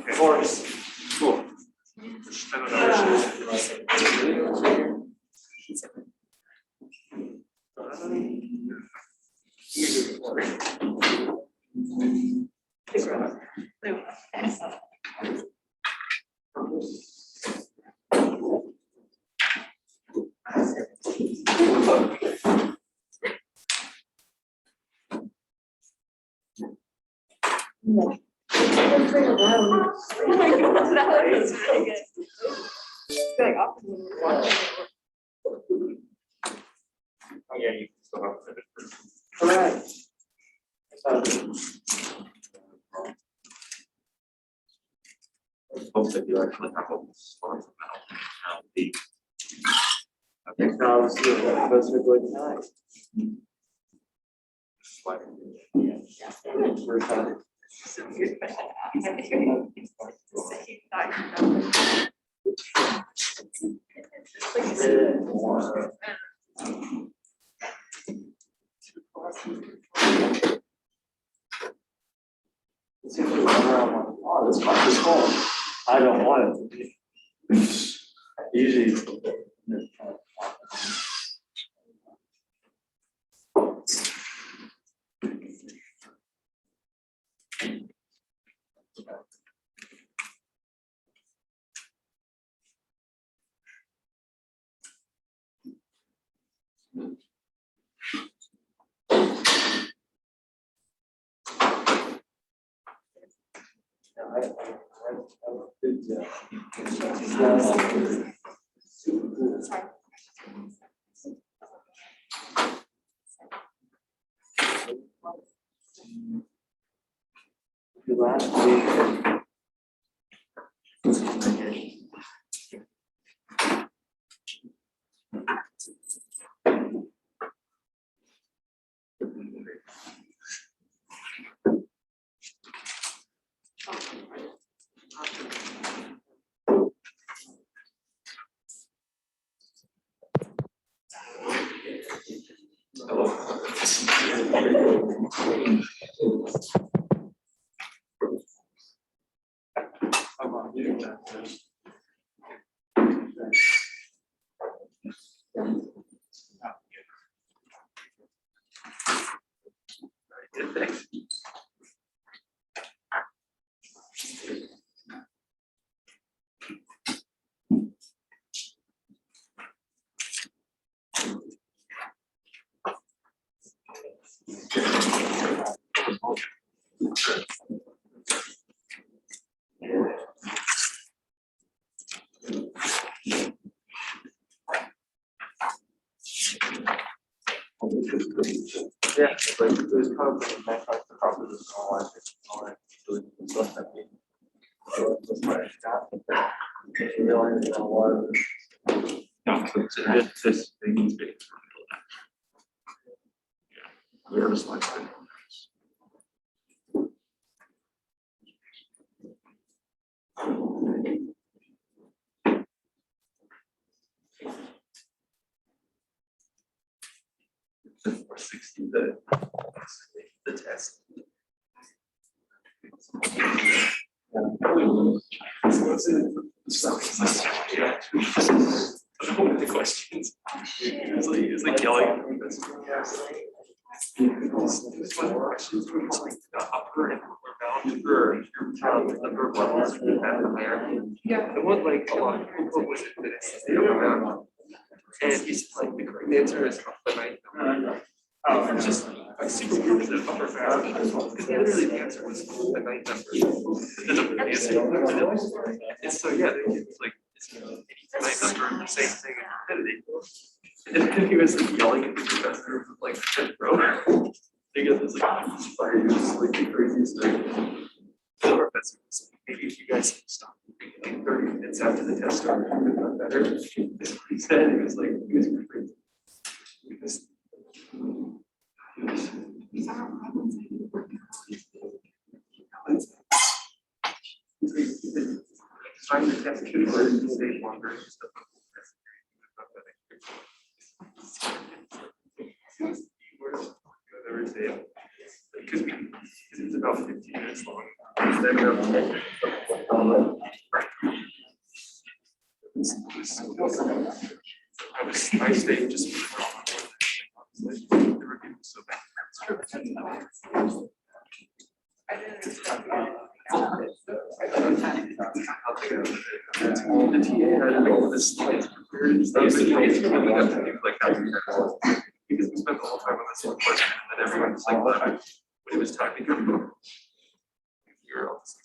Of course. Cool. I don't Oh yeah, you still have to. Correct. Hope that you actually have a response about the. Okay, now I was doing that, but it's good tonight. First time. Oh, this part is cool. I don't want it to be. Usually. Yeah, like there's kind of like the problem is all I doing stuff that we realize a lot of No, this thing is big. Yeah, we're just like. Or 60 the test. The questions. It's like yelling. This one questions were like the upper and lower bound for your number of levels you have in hierarchy. Yeah. The one like a lot of people was it that it's the upper bound. And he's like the correct answer is up the ninth number. It's just like super weird with the upper bound because literally the answer was the ninth number. The number answer. And so yeah, it's like it's the ninth number, the same thing in infinity. And then he was like yelling at the professor from like the 10th row. Because it's like fire was like the craziest thing. The professor was like, maybe if you guys stop like 30 minutes after the test started, it would have better. That's what he said. He was like, he was crazy. Because trying to test keywords and stay longer and stuff. Because it's about 15 minutes long. I stayed just. The review was so bad. The TA had all this slides prepared. Because we spent the whole time on this one question, and then everyone was like, when it was time to go. You're all so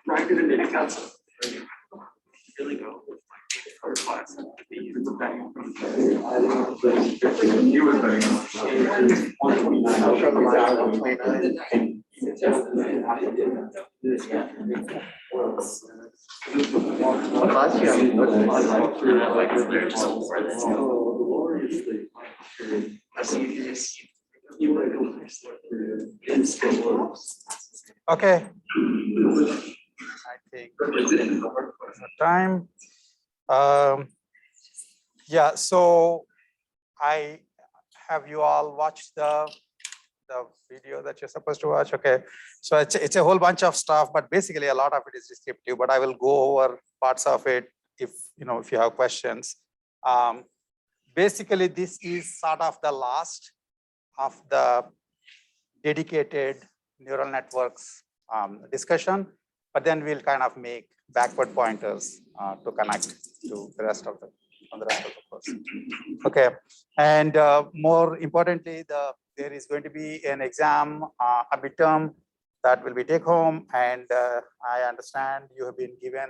private and data council. Really go with our class and be the back. He was betting Okay. I think time. Yeah, so I have you all watched the video that you're supposed to watch. Okay, so it's a whole bunch of stuff, but basically a lot of it is descriptive, but I will go over parts of it if you have questions. Basically, this is sort of the last of the dedicated neural networks discussion, but then we'll kind of make backward pointers to connect to the rest of the course. Okay, and more importantly, there is going to be an exam, a midterm that will be take home, and I understand you have been given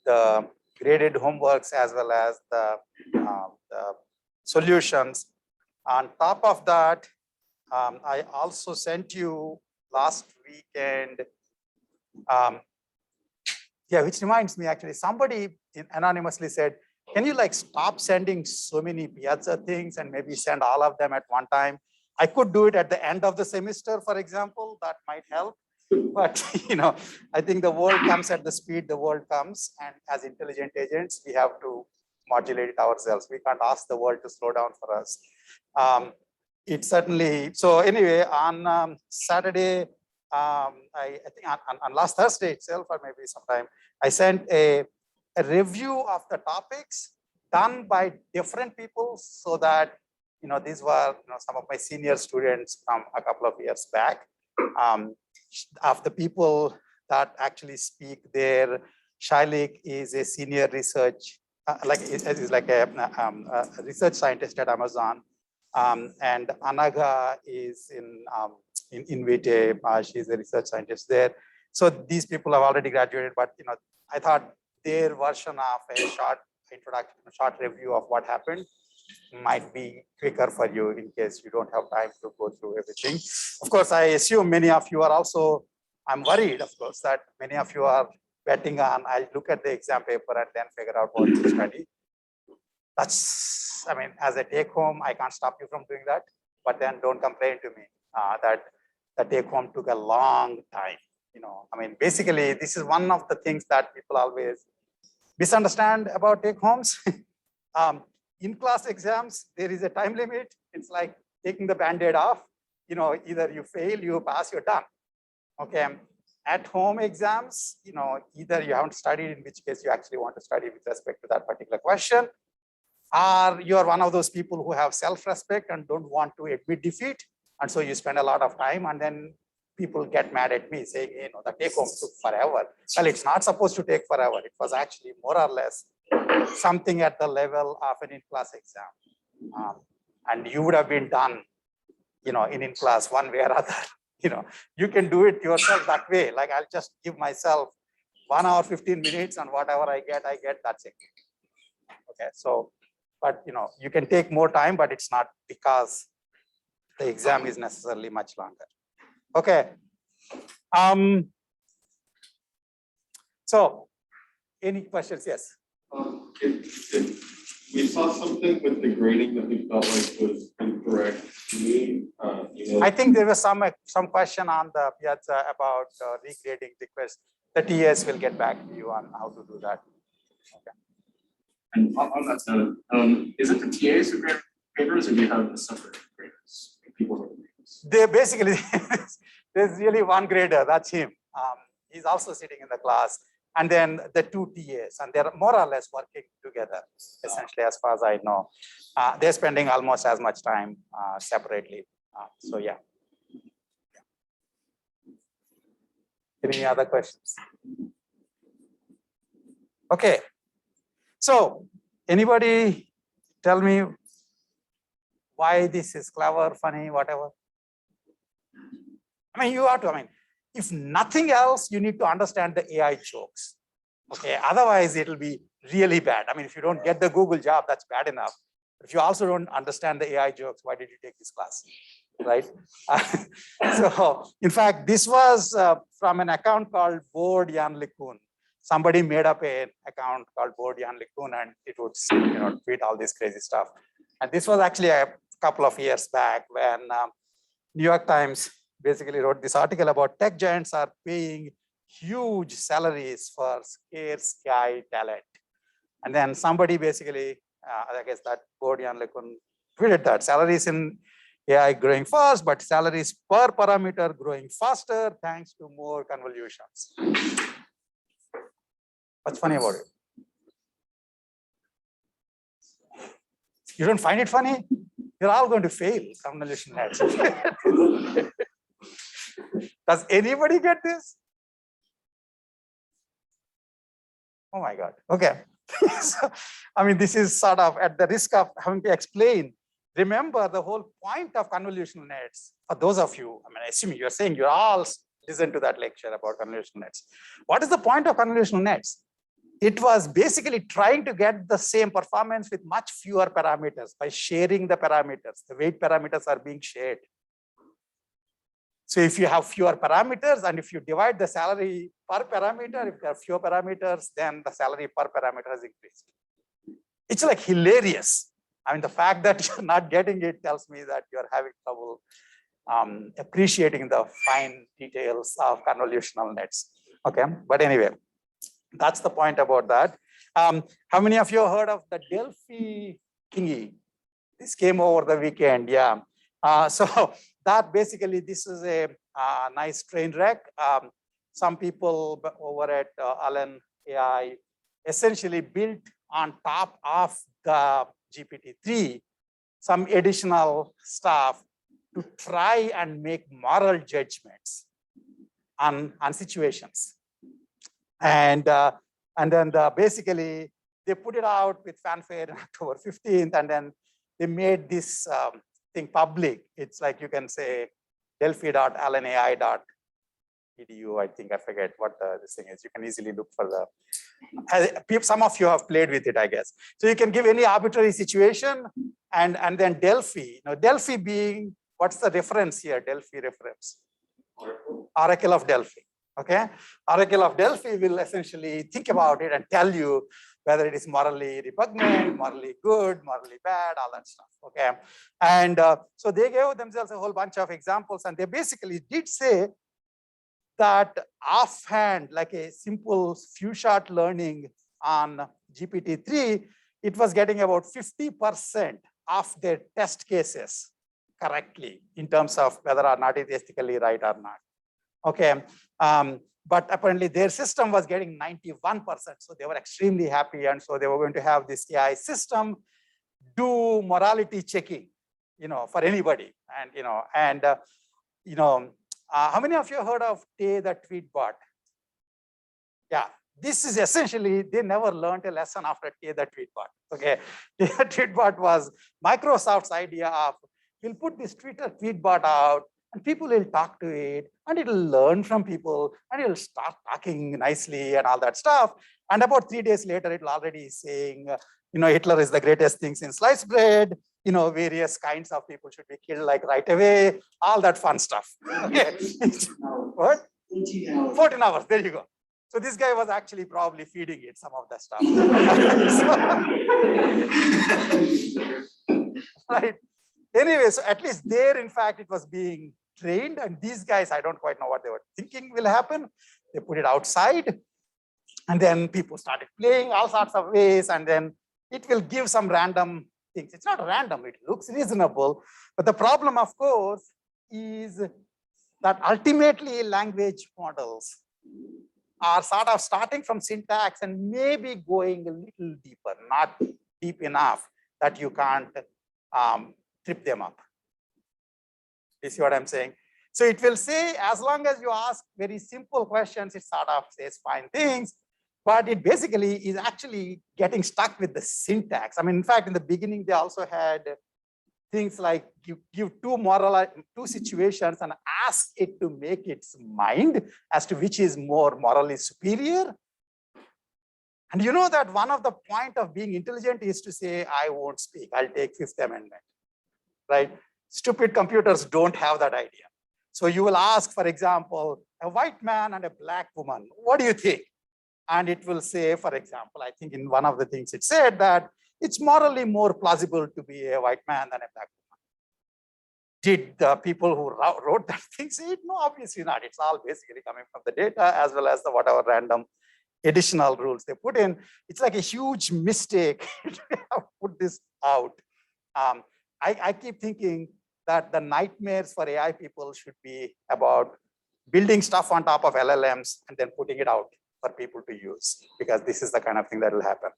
the graded homeworks as well as the solutions. On top of that, I also sent you last weekend. Yeah, which reminds me, actually, somebody anonymously said, can you stop sending so many Piazza things and maybe send all of them at one time? I could do it at the end of the semester, for example, that might help. But, I think the world comes at the speed the world comes. And as intelligent agents, we have to modulate it ourselves. We can't ask the world to slow down for us. It certainly, so anyway, on Saturday, I think on last Thursday itself, or maybe sometime, I sent a review of the topics done by different people, so that these were some of my senior students from a couple of years back. Of the people that actually speak there, Shailik is a senior research, is like a research scientist at Amazon, and Anaga is in Invite. She's a research scientist there. So these people have already graduated, but I thought their version of a short introduction, a short review of what happened might be quicker for you in case you don't have time to go through everything. Of course, I assume many of you are also, I'm worried, of course, that many of you are betting on, I'll look at the exam paper and then figure out what to study. That's, I mean, as a take home, I can't stop you from doing that, but then don't complain to me that the take home took a long time. I mean, basically, this is one of the things that people always misunderstand about take homes. In class exams, there is a time limit. It's like taking the Band-Aid off. Either you fail, you pass, you're done. Okay. At home exams, either you haven't studied, in which case you actually want to study with respect to that particular question, or you're one of those people who have self-respect and don't want to admit defeat. And so you spend a lot of time, and then people get mad at me saying, the take home took forever. Well, it's not supposed to take forever. It was actually more or less something at the level of an in-class exam. And you would have been done, in class one way or other. You can do it yourself that way. Like, I'll just give myself 1 hour, 15 minutes, and whatever I get, that's it. Okay, so, but you can take more time, but it's not because the exam is necessarily much longer. Okay. So, any questions? Yes. We saw something with the grading that we felt like was incorrect. I think there was some question on the Piazza about regrading request. The TS will get back to you on how to do that. Okay. And on that note, is it the TAs who grade papers, or do you have separate graders? People who grade papers? They basically, there's really one grader, that's him. He's also sitting in the class. And then the two TAs, and they're more or less working together, essentially, as far as I know. They're spending almost as much time separately. So yeah. Any other questions? Okay. So anybody tell me why this is clever, funny, whatever? I mean, you have to, I mean, if nothing else, you need to understand the AI jokes. Okay, otherwise it'll be really bad. I mean, if you don't get the Google job, that's bad enough. But if you also don't understand the AI jokes, why did you take this class? Right? So, in fact, this was from an account called Board Yanlikun. Somebody made up an account called Board Yanlikun, and it would, tweet all this crazy stuff. And this was actually a couple of years back when New York Times basically wrote this article about tech giants are paying huge salaries for scarce AI talent. And then somebody basically, I guess that Board Yanlikun tweeted that salaries in AI growing fast, but salaries per parameter growing faster thanks to more convolutions. What's funny about it? You don't find it funny? You're all going to fail convolution nets. Does anybody get this? Oh my God. Okay. So, I mean, this is sort of at the risk of having to explain. Remember the whole point of convolutional nets. For those of you, I mean, assuming you're saying you all listen to that lecture about convolutional nets. What is the point of convolutional nets? It was basically trying to get the same performance with much fewer parameters by sharing the parameters. The weight parameters are being shared. So if you have fewer parameters and if you divide the salary per parameter, if there are fewer parameters, then the salary per parameter has increased. It's like hilarious. I mean, the fact that you're not getting it tells me that you're having trouble appreciating the fine details of convolutional nets. Okay, but anyway, that's the point about that. How many of you heard of the Delphi thingy? This came over the weekend, yeah. So that basically, this is a nice train wreck. Some people over at Allen AI essentially built on top of the GPT-3 some additional stuff to try and make moral judgments on situations. And then basically they put it out with fanfare on October 15th, and then they made this thing public. It's like you can say delphi.allenai.edu. I think I forget what this thing is. You can easily look for the. Some of you have played with it, I guess. So you can give any arbitrary situation, and then Delphi. Now Delphi being, what's the reference here? Delphi reference. Oracle of Delphi. Okay, Oracle of Delphi will essentially think about it and tell you whether it is morally repugnant, morally good, morally bad, all that stuff. Okay, and so they gave themselves a whole bunch of examples, and they basically did say that offhand, like a simple few shot learning on GPT-3, it was getting about 50% of their test cases correctly in terms of whether or not it is ethically right or not. Okay, but apparently their system was getting 91%, so they were extremely happy, and so they were going to have this AI system do morality checking, for anybody, and how many of you heard of Tay the tweet bot? Yeah, this is essentially, they never learned a lesson after Tay the tweet bot. Okay, Tay the tweet bot was Microsoft's idea of, we'll put this Twitter tweet bot out, and people will talk to it, and it'll learn from people, and it'll start talking nicely and all that stuff. And about 3 days later, it'll already saying, Hitler is the greatest thing since sliced bread. Various kinds of people should be killed like right away. All that fun stuff. Okay. What? 14 hours. There you go. So this guy was actually probably feeding it some of that stuff. Right. Anyway, so at least there, in fact, it was being trained, and these guys, I don't quite know what they were thinking will happen. They put it outside, and then people started playing all sorts of ways, and then it will give some random things. It's not random, it looks reasonable. But the problem, of course, is that ultimately language models are sort of starting from syntax and maybe going a little deeper, not deep enough that you can't trip them up. You see what I'm saying? So it will say, as long as you ask very simple questions, it sort of says fine things, but it basically is actually getting stuck with the syntax. I mean, in fact, in the beginning, they also had things like you give two situations and ask it to make its mind as to which is more morally superior. And you know that one of the point of being intelligent is to say, I won't speak, I'll take Fifth Amendment, right? Stupid computers don't have that idea. So you will ask, for example, a white man and a black woman, what do you think? And it will say, for example, I think in one of the things it said that it's morally more plausible to be a white man than a black woman. Did the people who wrote that thing say it? No, obviously not. It's all basically coming from the data as well as the whatever random additional rules they put in. It's like a huge mistake to have put this out. I keep thinking that the nightmares for AI people should be about building stuff on top of LLMs and then putting it out for people to use, because this is the kind of thing that will happen.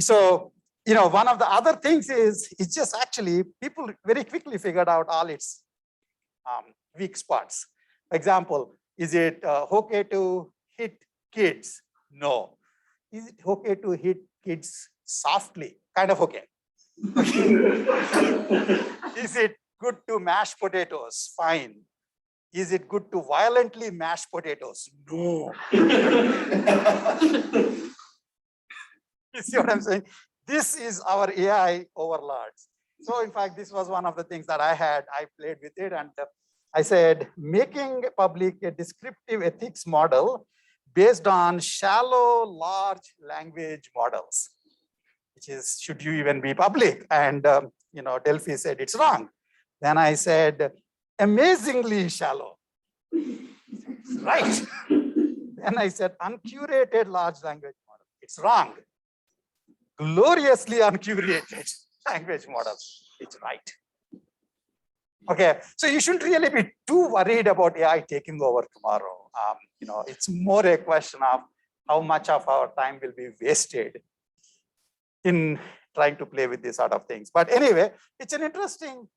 So, you know, one of the other things is, it's just actually people very quickly figured out all its weak spots. For example, is it okay to hit kids? No. Is it okay to hit kids softly? Kind of okay. Is it good to mash potatoes? Fine. Is it good to violently mash potatoes? No. You see what I'm saying? This is our AI overlords. So in fact, this was one of the things that I played with it, and I said, making public a descriptive ethics model based on shallow, large language models, which is, should you even be public? And you know, Delphi said it's wrong. Then I said, amazingly shallow. Right. Then I said, uncurated large language model. It's wrong. Gloriously uncurated language models. It's right. Okay, so you shouldn't really be too worried about AI taking over tomorrow. You know, it's more a question of how much of our time will be wasted in trying to play with these sort of things. But anyway, it's an interesting,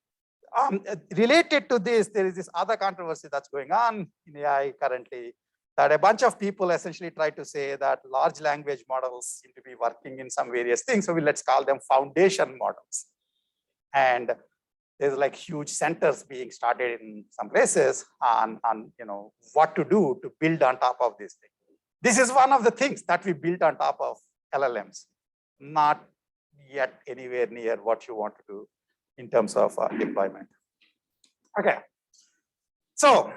related to this, there is this other controversy that's going on in AI currently, that a bunch of people essentially try to say that large language models seem to be working in some various things. So let's call them foundation models. And there's like huge centers being started in some places on you know, what to do to build on top of this thing. This is one of the things that we built on top of LLMs, not yet anywhere near what you want to do in terms of deployment. Okay, so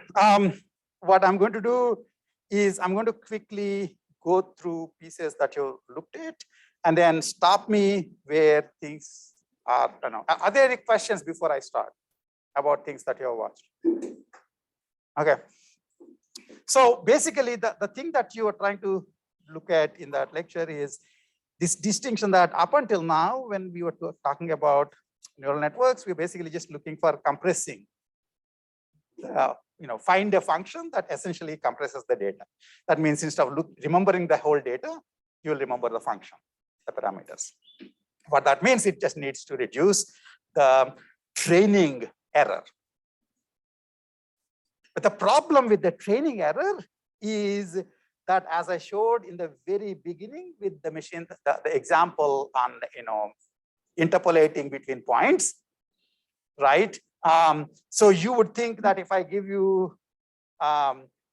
what I'm going to do is I'm going to quickly go through pieces that you looked at and then stop me where things are. I don't know. Are there any questions before I start about things that you have watched? Okay. So basically, the thing that you are trying to look at in that lecture is this distinction that up until now, when we were talking about neural networks, we're basically just looking for compressing. You know, find a function that essentially compresses the data. That means instead of remembering the whole data, you'll remember the function, the parameters. What that means, it just needs to reduce the training error. But the problem with the training error is that, as I showed in the very beginning with the machine, the example on, you know, interpolating between points, right? So you would think that if I give you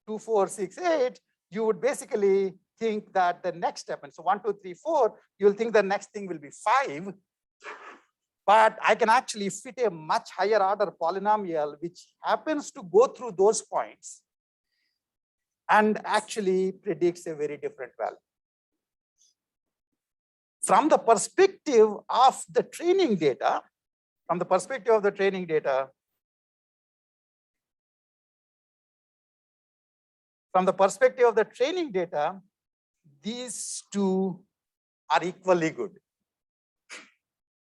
2, 4, 6, 8, you would basically think that the next step, and so 1, 2, 3, 4, you'll think the next thing will be 5. But I can actually fit a much higher order polynomial, which happens to go through those points and actually predicts a very different value. From the perspective of the training data, these two are equally good.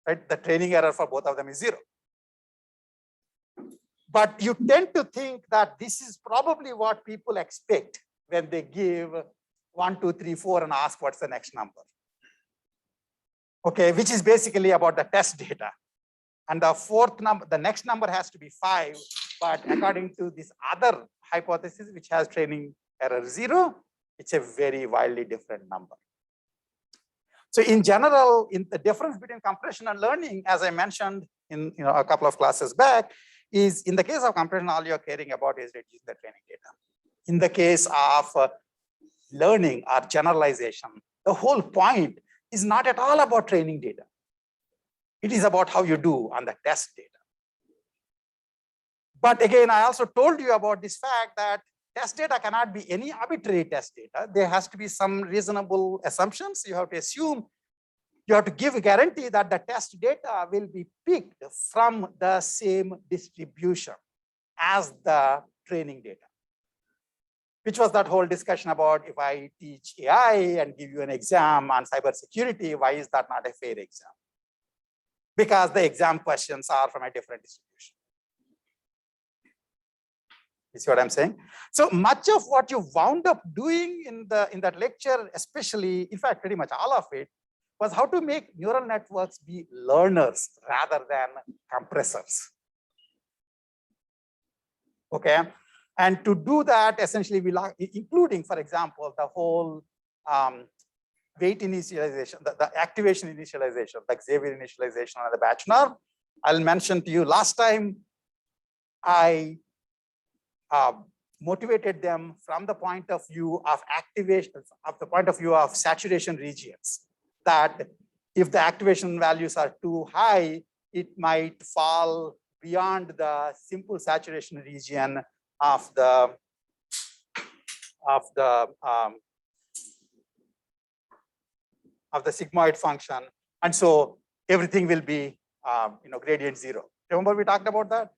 right? The training error for both of them is 0. But you tend to think that this is probably what people expect when they give 1, 2, 3, 4 and ask what's the next number. Okay, which is basically about the test data. And the fourth number, the next number has to be 5, but according to this other hypothesis, which has training error 0, it's a very wildly different number. So in general, in the difference between compression and learning, as I mentioned in a couple of classes back, is in the case of compression, all you're caring about is reducing the training data. In the case of learning or generalization, the whole point is not at all about training data. It is about how you do on the test data. But again, I also told you about this fact that test data cannot be any arbitrary test data. There has to be some reasonable assumptions. You have to assume, you have to give a guarantee that the test data will be picked from the same distribution as the training data, which was that whole discussion about if I teach AI and give you an exam on cybersecurity, why is that not a fair exam? Because the exam questions are from a different distribution. You see what I'm saying? So much of what you wound up doing in that lecture, especially, in fact, pretty much all of it, was how to make neural networks be learners rather than compressors. Okay, and to do that, essentially, including, for example, the whole weight initialization, the activation initialization, like Xavier initialization and the batchnorm. I'll mention to you last time, I motivated them from the point of view of activation, of the point of view of saturation regions, that if the activation values are too high, it might fall beyond the simple saturation region of the sigmoid function, and so everything will be gradient 0. Remember we talked about that?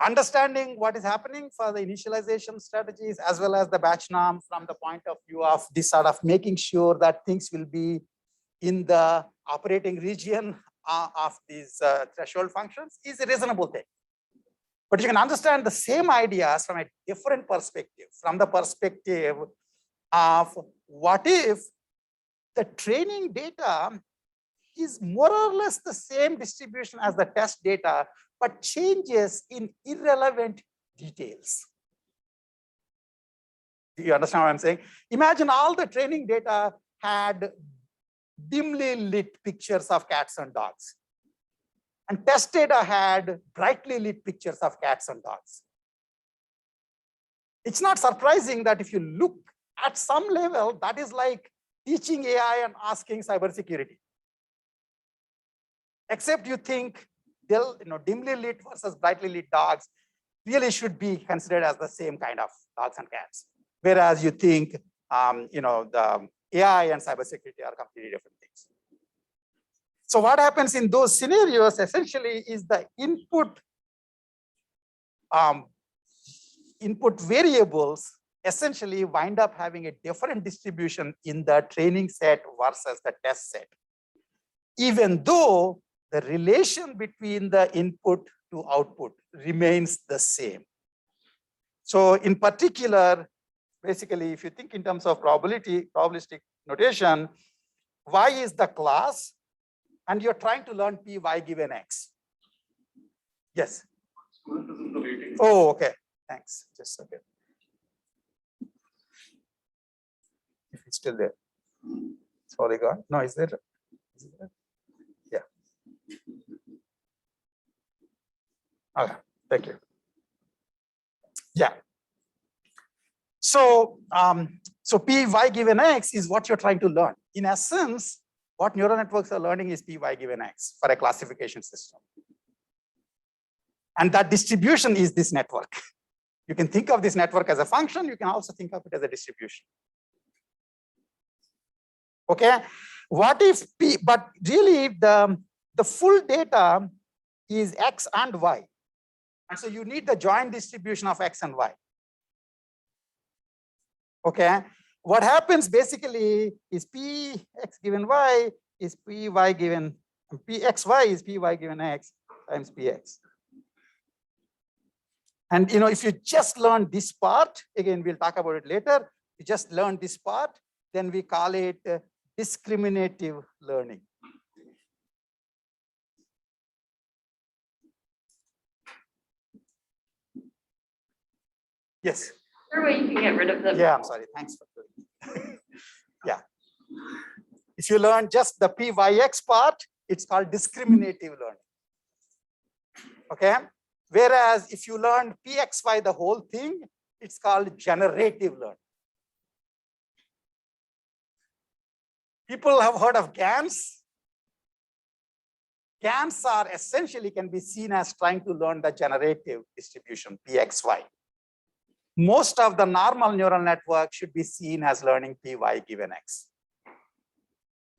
Understanding what is happening for the initialization strategies as well as the batch norm from the point of view of this sort of making sure that things will be in the operating region of these threshold functions is a reasonable thing. But you can understand the same ideas from a different perspective, from the perspective of what if the training data is more or less the same distribution as the test data, but changes in irrelevant details. Do you understand what I'm saying? Imagine all the training data had dimly lit pictures of cats and dogs, and test data had brightly lit pictures of cats and dogs. It's not surprising that if you look at some level, that is like teaching AI and asking cybersecurity. Except you think dimly lit versus brightly lit dogs really should be considered as the same kind of dogs and cats. Whereas you think, the AI and cybersecurity are completely different things. So what happens in those scenarios essentially is the input variables essentially wind up having a different distribution in the training set versus the test set, even though the relation between the input to output remains the same. So in particular, basically, if you think in terms of probabilistic notation, Y is the class, and you're trying to learn P Y given X. Yes. Oh, okay. Thanks. Just a second. If it's still there. It's already gone. No, is there? Is it there? Yeah. Okay. Thank you. Yeah. So, so P Y given X is what you're trying to learn. In essence, what neural networks are learning is P Y given X for a classification system. And that distribution is this network. You can think of this network as a function. You can also think of it as a distribution. Okay. What if P, but really the full data is X and Y. And so you need the joint distribution of X and Y. Okay. What happens basically is P X given Y is P Y given And Pxy is Py given x times Px. And if you just learn this part, again, we'll talk about it later. You just learn this part, then we call it discriminative learning. Yes. Is there a way you can get rid of them? Yeah, I'm sorry. Thanks for doing it. Yeah. If you learn just the Pyx part, it's called discriminative learning. Okay. Whereas if you learn Pxy, the whole thing, it's called generative learning. People have heard of GANs. GANs are essentially can be seen as trying to learn the generative distribution, Pxy. Most of the normal neural network should be seen as learning Py given x.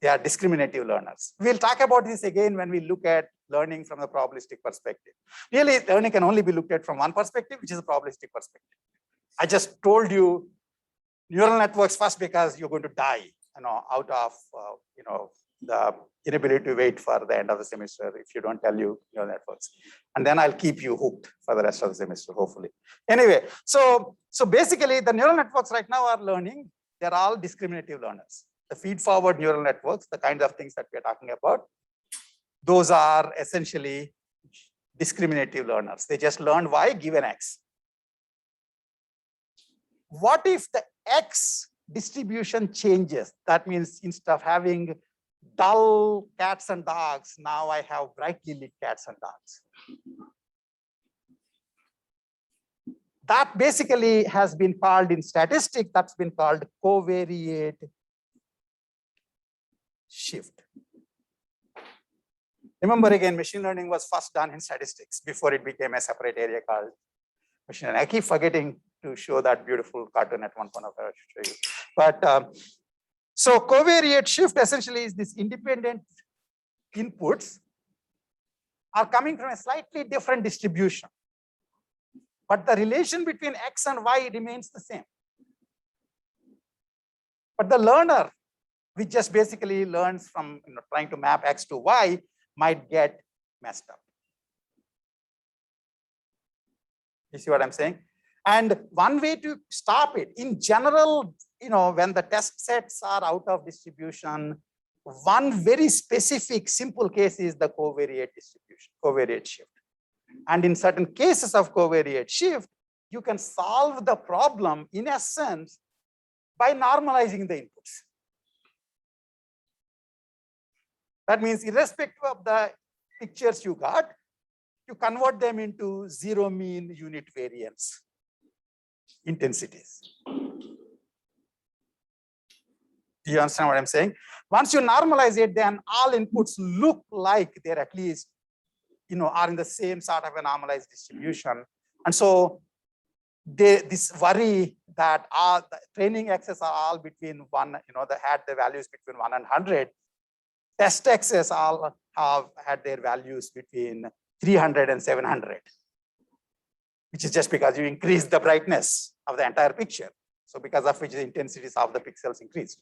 They are discriminative learners. We'll talk about this again when we look at learning from the probabilistic perspective. Really, learning can only be looked at from one perspective, which is a probabilistic perspective. I just told you neural networks first because you're going to die, out of, the inability to wait for the end of the semester if you don't tell you neural networks. And then I'll keep you hooked for the rest of the semester, hopefully. Anyway, so basically the neural networks right now are learning. They're all discriminative learners. The feed-forward neural networks, the kind of things that we're talking about, those are essentially discriminative learners. They just learn y given x. What if the x distribution changes? That means instead of having dull cats and dogs, now I have brightly lit cats and dogs. That basically has been called in statistics, that's been called covariate shift. Remember again, machine learning was first done in statistics before it became a separate area called machine learning. I keep forgetting to show that beautiful cartoon at one point of I should show you. But so covariate shift essentially is this independent inputs are coming from a slightly different distribution, but the relation between x and y remains the same. But the learner, which just basically learns from trying to map x to y, might get messed up. You see what I'm saying? And one way to stop it, in general, when the test sets are out of distribution, one very specific simple case is the covariate distribution, covariate shift. And in certain cases of covariate shift, you can solve the problem in essence by normalizing the inputs. That means irrespective of the pictures you got, you convert them into zero mean unit variance intensities. Do you understand what I'm saying? Once you normalize it, then all inputs look like they're at least, are in the same sort of a normalized distribution. And so this worry that all the training x's are all between one, they had the values between 1 and 100. Test x's all have had their values between 300 and 700, which is just because you increase the brightness of the entire picture. So because of which the intensities of the pixels increased.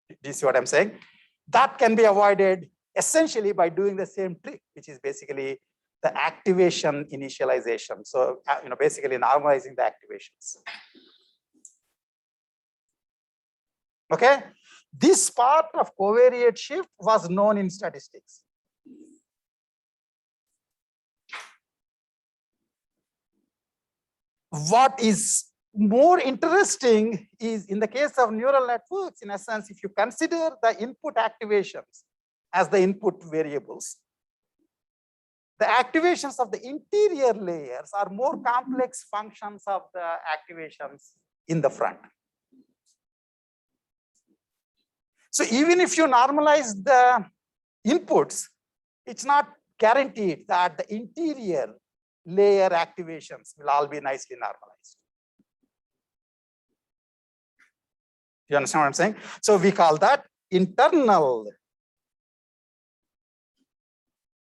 Do you see what I'm saying? That can be avoided essentially by doing the same trick, which is basically the activation initialization. So, basically normalizing the activations. Okay. This part of covariate shift was known in statistics. What is more interesting is in the case of neural networks, in a sense, if you consider the input activations as the input variables, the activations of the interior layers are more complex functions of the activations in the front. So even if you normalize the inputs, it's not guaranteed that the interior layer activations will all be nicely normalized. You understand what I'm saying? So we call that internal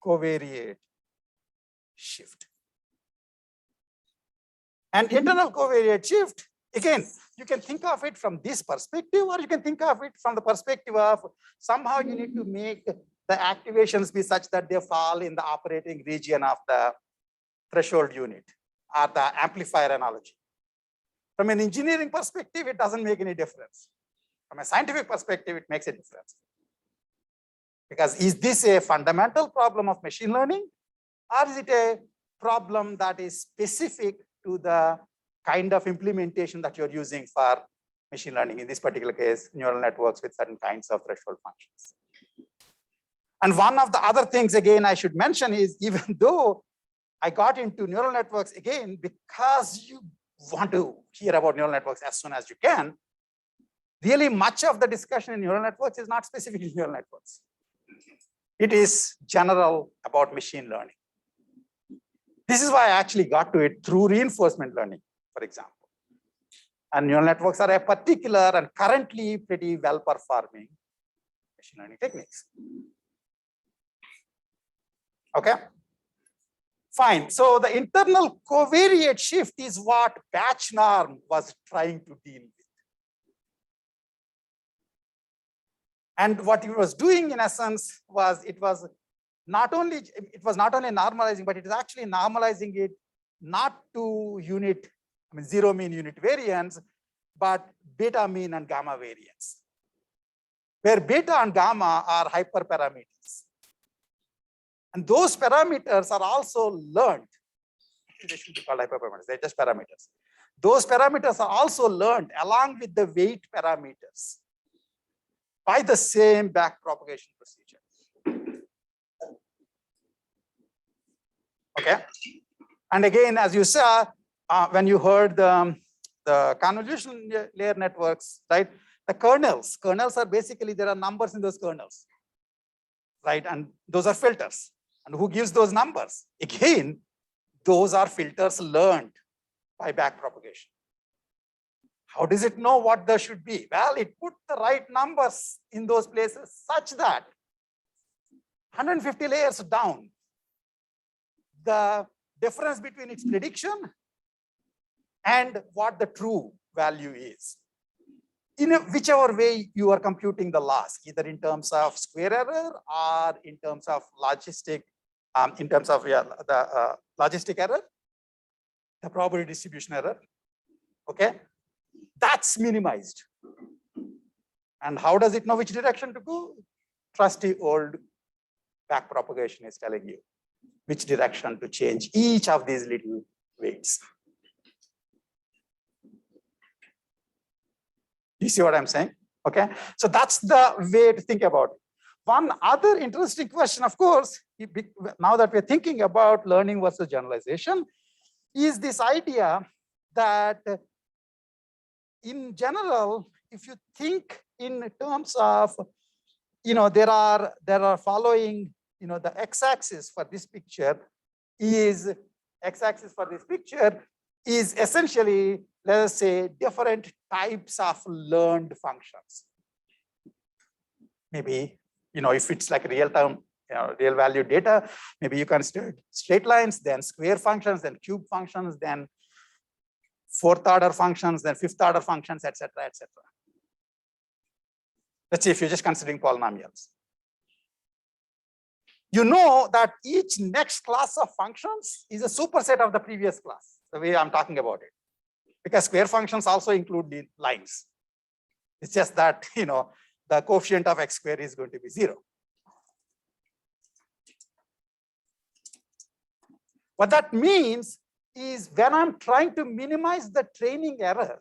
covariate shift. And internal covariate shift Again, you can think of it from this perspective, or you can think of it from the perspective of somehow you need to make the activations be such that they fall in the operating region of the threshold unit or the amplifier analogy. From an engineering perspective, it doesn't make any difference. From a scientific perspective, it makes a difference. Because is this a fundamental problem of machine learning, or is it a problem that is specific to the kind of implementation that you're using for machine learning, in this particular case, neural networks with certain kinds of threshold functions. And one of the other things, again, I should mention is, even though I got into neural networks, again, because you want to hear about neural networks as soon as you can, really much of the discussion in neural networks is not specific to neural networks. It is general about machine learning. This is why I actually got to it through reinforcement learning, for example. And neural networks are a particular and currently pretty well performing machine learning techniques. Okay, fine. So the internal covariate shift is what batchnorm was trying to deal with. And what it was doing, in essence, was it was not only normalizing, but it is actually normalizing it not to unit, zero mean unit variance, but beta mean and gamma variance, where beta and gamma are hyperparameters. And those parameters are also learned. They should be called hyperparameters, they're just parameters. Those parameters are also learned along with the weight parameters by the same backpropagation procedure. Okay. And again, as you saw, when you heard the convolution layer networks, right? The kernels are basically, there are numbers in those kernels, right? And those are filters. And who gives those numbers? Again, those are filters learned by backpropagation. How does it know what there should be? Well, it put the right numbers in those places such that 150 layers down, the difference between its prediction and what the true value is, in whichever way you are computing the loss, either in terms of square error or in terms of logistic, the logistic error, the probability distribution error. Okay, that's minimized. And how does it know which direction to go? Trusty old backpropagation is telling you which direction to change each of these little weights. You see what I'm saying? Okay, so that's the way to think about it. One other interesting question, of course, now that we're thinking about learning versus generalization, is this idea that in general, if you think in terms of, there are following, the x-axis for this picture is essentially, let us say, different types of learned functions. Maybe, if it's like real-time, real value data, maybe you consider straight lines, then square functions, then cube functions, then fourth order functions, then fifth order functions, etc., etc. Let's say if you're just considering polynomials. You know that each next class of functions is a superset of the previous class, the way I'm talking about it. Because square functions also include the lines. It's just that, the coefficient of x squared is going to be 0. What that means is when I'm trying to minimize the training error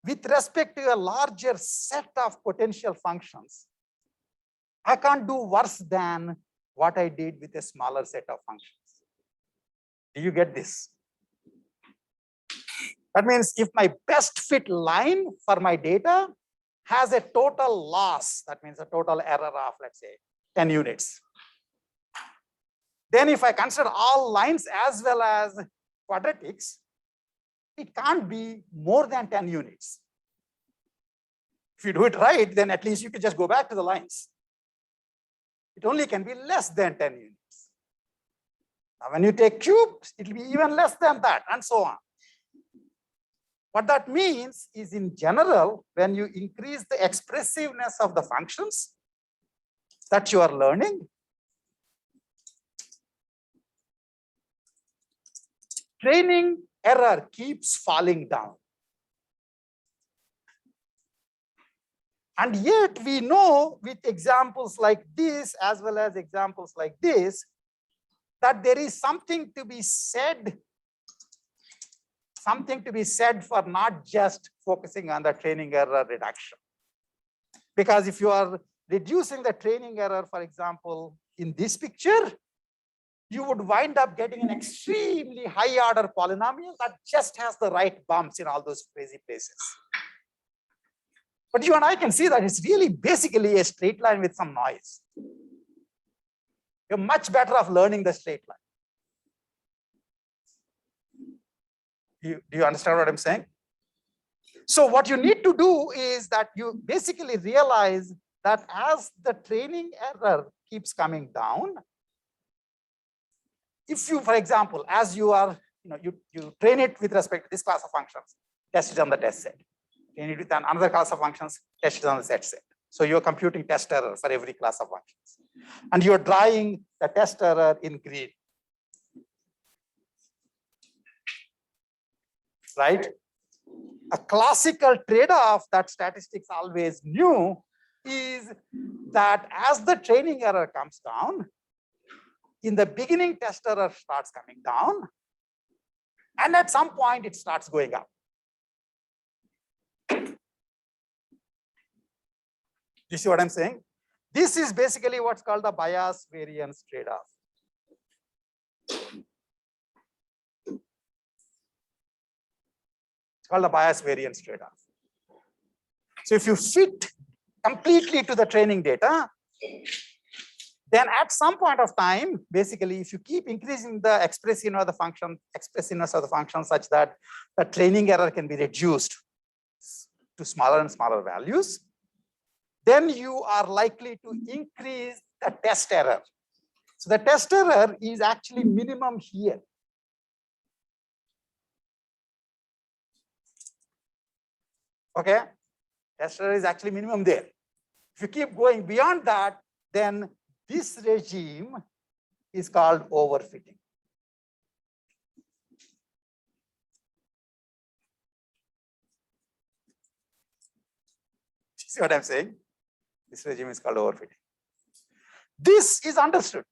with respect to a larger set of potential functions, I can't do worse than what I did with a smaller set of functions. Do you get this? That means if my best fit line for my data has a total loss, that means a total error of, let's say, 10 units. Then if I consider all lines as well as quadratics, it can't be more than 10 units. If you do it right, then at least you can just go back to the lines. It only can be less than 10 units. Now, when you take cubes, it will be even less than that, and so on. What that means is, in general, when you increase the expressiveness of the functions that you are learning, training error keeps falling down. And yet we know with examples like this, as well as examples like this, that there is something to be said for not just focusing on the training error reduction. Because if you are reducing the training error, for example, in this picture, you would wind up getting an extremely high order polynomial that just has the right bumps in all those crazy places. But you and I can see that it's really basically a straight line with some noise. You're much better off learning the straight line. Do you understand what I'm saying? So what you need to do is that you basically realize that as the training error keeps coming down, if you, for example, as you are, you train it with respect to this class of functions, test it on the test set. Train it with another class of functions, test it on the set set. So you're computing test error for every class of functions. And you're drawing the test error in green. Right? A classical trade-off that statistics always knew is that as the training error comes down, in the beginning test error starts coming down, and at some point it starts going up. You see what I'm saying? This is basically what's called the bias variance trade-off. It's called the bias variance trade-off. So if you fit completely to the training data, then at some point of time, basically, if you keep increasing the expressiveness of the function such that the training error can be reduced to smaller and smaller values, then you are likely to increase the test error. So the test error is actually minimum here. Okay, test error is actually minimum there. If you keep going beyond that, then this regime is called overfitting. See what I'm saying? This regime is called overfitting. This is understood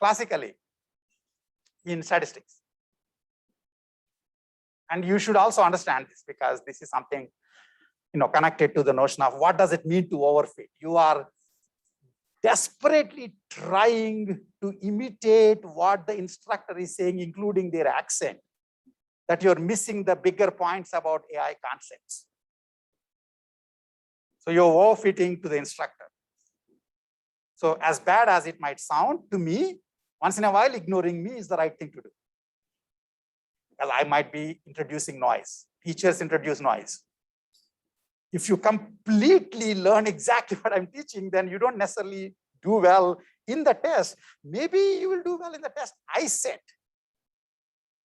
classically in statistics. And you should also understand this because this is something connected to the notion of what does it mean to overfit. You are desperately trying to imitate what the instructor is saying, including their accent, that you're missing the bigger points about AI concepts. So you're overfitting to the instructor. So as bad as it might sound to me, once in a while, ignoring me is the right thing to do. Because I might be introducing noise. Teachers introduce noise. If you completely learn exactly what I'm teaching, then you don't necessarily do well in the test. Maybe you will do well in the test I set.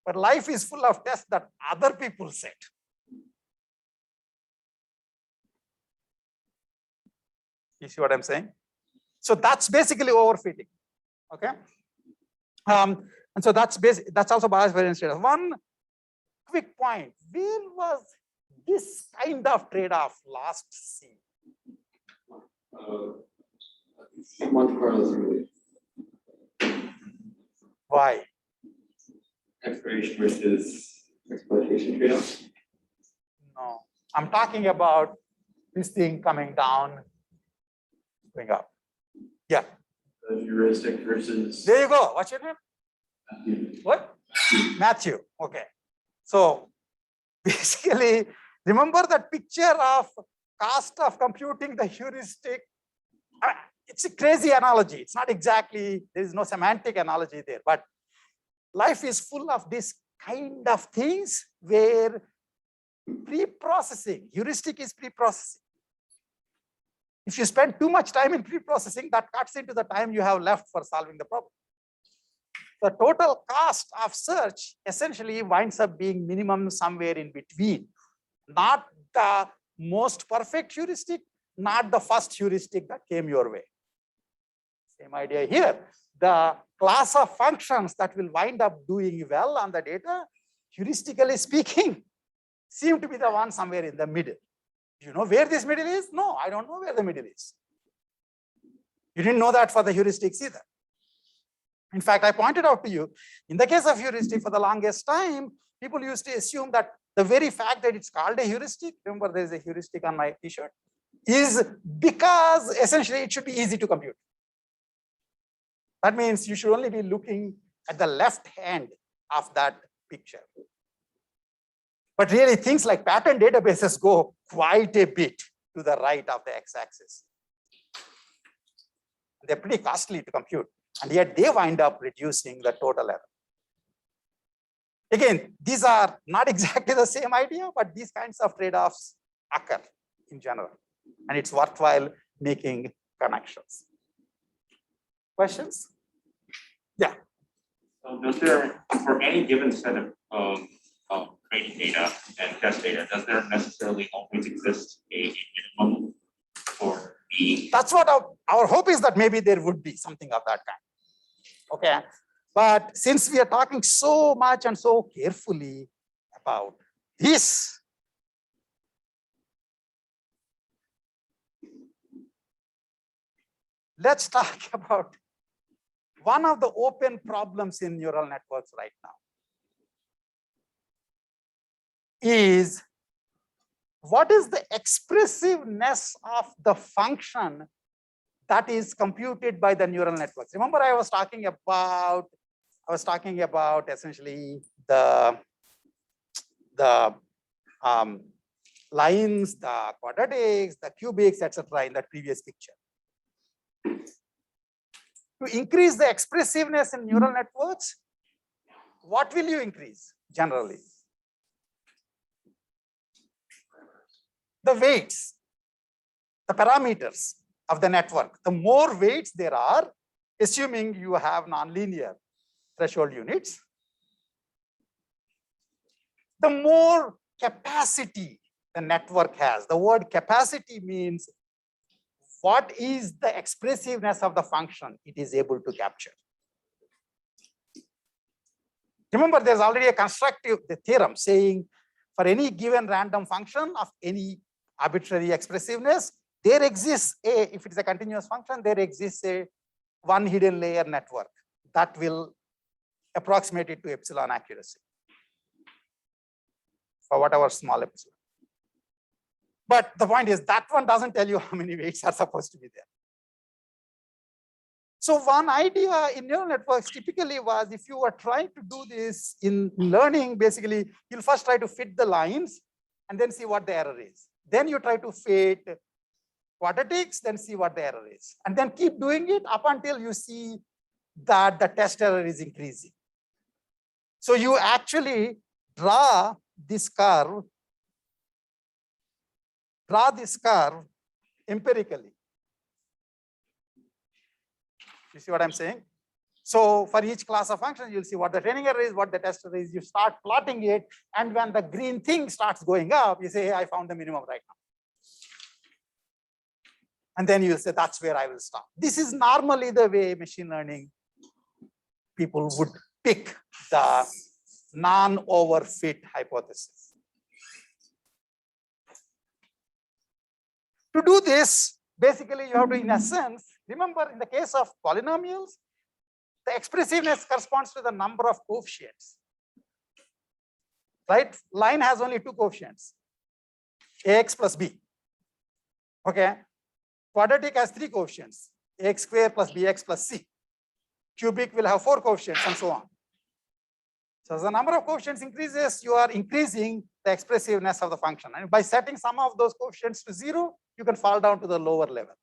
But life is full of tests that other people set. You see what I'm saying? So that's basically overfitting. Okay. And so that's also bias variance trade-off. One quick point: where was this kind of trade-off last seen? Monte Carlo simulation. Why? Exploration versus exploitation trade-off. No, I'm talking about this thing coming down, going up. Yeah. The heuristic versus. There you go. What's your name? What? Matthew. Okay. So basically, remember that picture of cost of computing the heuristic? It's a crazy analogy. It's not exactly, there is no semantic analogy there, but life is full of this kind of things where pre-processing, heuristic is pre-processing. If you spend too much time in pre-processing, that cuts into the time you have left for solving the problem. the total cost of search essentially winds up being minimum somewhere in between, not the most perfect heuristic, not the first heuristic that came your way. Same idea here. The class of functions that will wind up doing well on the data, heuristically speaking, seem to be the one somewhere in the middle. Do you know where this middle is? No, I don't know where the middle is. You didn't know that for the heuristics either. In fact, I pointed out to you, in the case of heuristic, for the longest time, people used to assume that the very fact that it's called a heuristic, remember there's a heuristic on my t-shirt, is because essentially it should be easy to compute. That means you should only be looking at the left hand of that picture. But really things like pattern databases go quite a bit to the right of the x-axis. They're pretty costly to compute, and yet they wind up reducing the total error. Again, these are not exactly the same idea, but these kinds of trade-offs occur in general, and it's worthwhile making connections. Questions? Yeah. So does there, for any given set of training data and test data, does there necessarily always exist a minimum for the? That's what our hope is, that maybe there would be something of that kind. Okay. But since we are talking so much and so carefully about this, let's talk about one of the open problems in neural networks right now. Is what is the expressiveness of the function that is computed by the neural networks? Remember, I was talking about essentially the lines, the quadratics, the cubics, etc. in that previous picture. To increase the expressiveness in neural networks, what will you increase generally? The weights, the parameters of the network. The more weights there are, assuming you have nonlinear threshold units, the more capacity the network has. The word capacity means what is the expressiveness of the function it is able to capture. Remember, there's already a constructive theorem saying for any given random function of any arbitrary expressiveness, there exists a, if it is a continuous function, there exists a one hidden layer network that will approximate it to epsilon accuracy for whatever small epsilon. But the point is that one doesn't tell you how many weights are supposed to be there. So one idea in neural networks typically was, if you were trying to do this in learning, basically you'll first try to fit the lines and then see what the error is. Then you try to fit quadratics, then see what the error is. And then keep doing it up until you see that the test error is increasing. So you actually draw this curve empirically. You see what I'm saying? So for each class of functions, you'll see what the training error is, what the test error is. You start plotting it, and when the green thing starts going up, you say, hey, I found the minimum right now. And then you say, that's where I will stop. This is normally the way machine learning people would pick the non-overfit hypothesis. To do this, basically you have to, in a sense, remember in the case of polynomials, the expressiveness corresponds to the number of coefficients. Right? Line has only two coefficients, ax plus b. Okay. Quadratic has three coefficients, ax square plus bx plus c. Cubic will have four coefficients and so on. So as the number of coefficients increases, you are increasing the expressiveness of the function. And by setting some of those coefficients to 0, you can fall down to the lower level.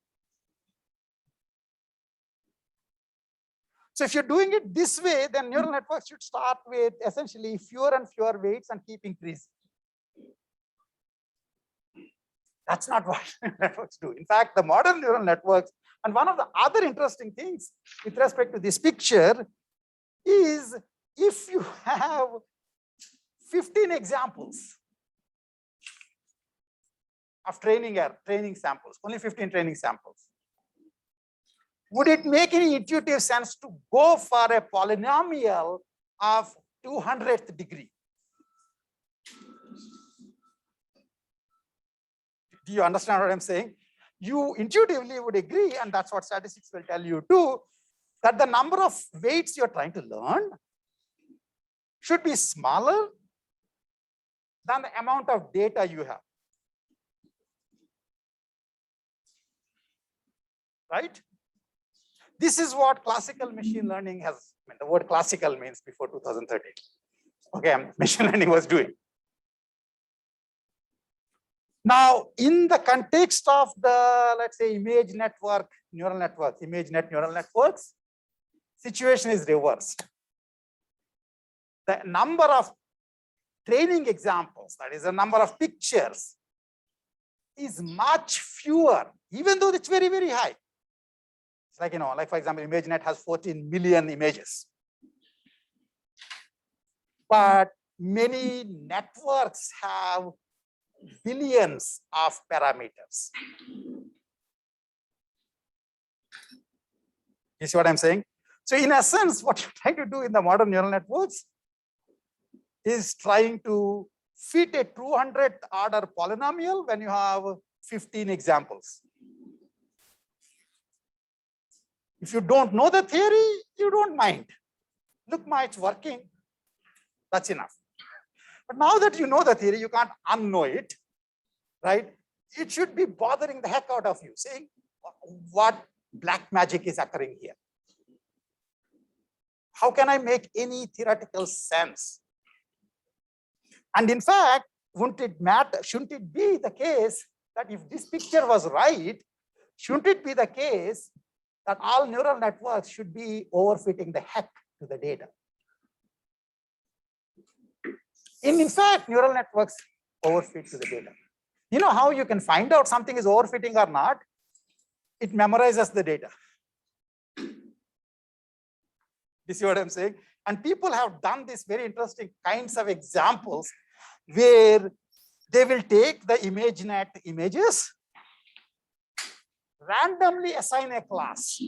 So if you're doing it this way, then neural networks should start with essentially fewer and fewer weights and keep increasing. That's not what neural networks do. In fact, the modern neural networks, and one of the other interesting things with respect to this picture is if you have 15 examples of training samples, only 15 training samples, would it make any intuitive sense to go for a polynomial of 200th degree? Do you understand what I'm saying? You intuitively would agree, and that's what statistics will tell you too, that the number of weights you're trying to learn should be smaller than the amount of data you have. Right? This is what classical machine learning has, I mean, the word classical means before 2013. Okay, machine learning was doing. Now, in the context of the, let's say, image network, neural networks, ImageNet neural networks, situation is reversed. The number of training examples, that is the number of pictures, is much fewer, even though it's very, very high. It's like, like for example, ImageNet has 14 million images. But many networks have billions of parameters. You see what I'm saying? So in essence, what you're trying to do in the modern neural networks is trying to fit a 200th order polynomial when you have 15 examples. If you don't know the theory, you don't mind. Look, it's working. That's enough. But now that you know the theory, you can't unknow it, right? It should be bothering the heck out of you, saying what black magic is occurring here. How can I make any theoretical sense? And in fact, wouldn't it matter? Shouldn't it be the case that if this picture was right, shouldn't it be the case that all neural networks should be overfitting the heck to the data? In fact, neural networks overfit to the data. You know how you can find out something is overfitting or not? It memorizes the data. You see what I'm saying? And people have done these very interesting kinds of examples where they will take the ImageNet images, randomly assign a class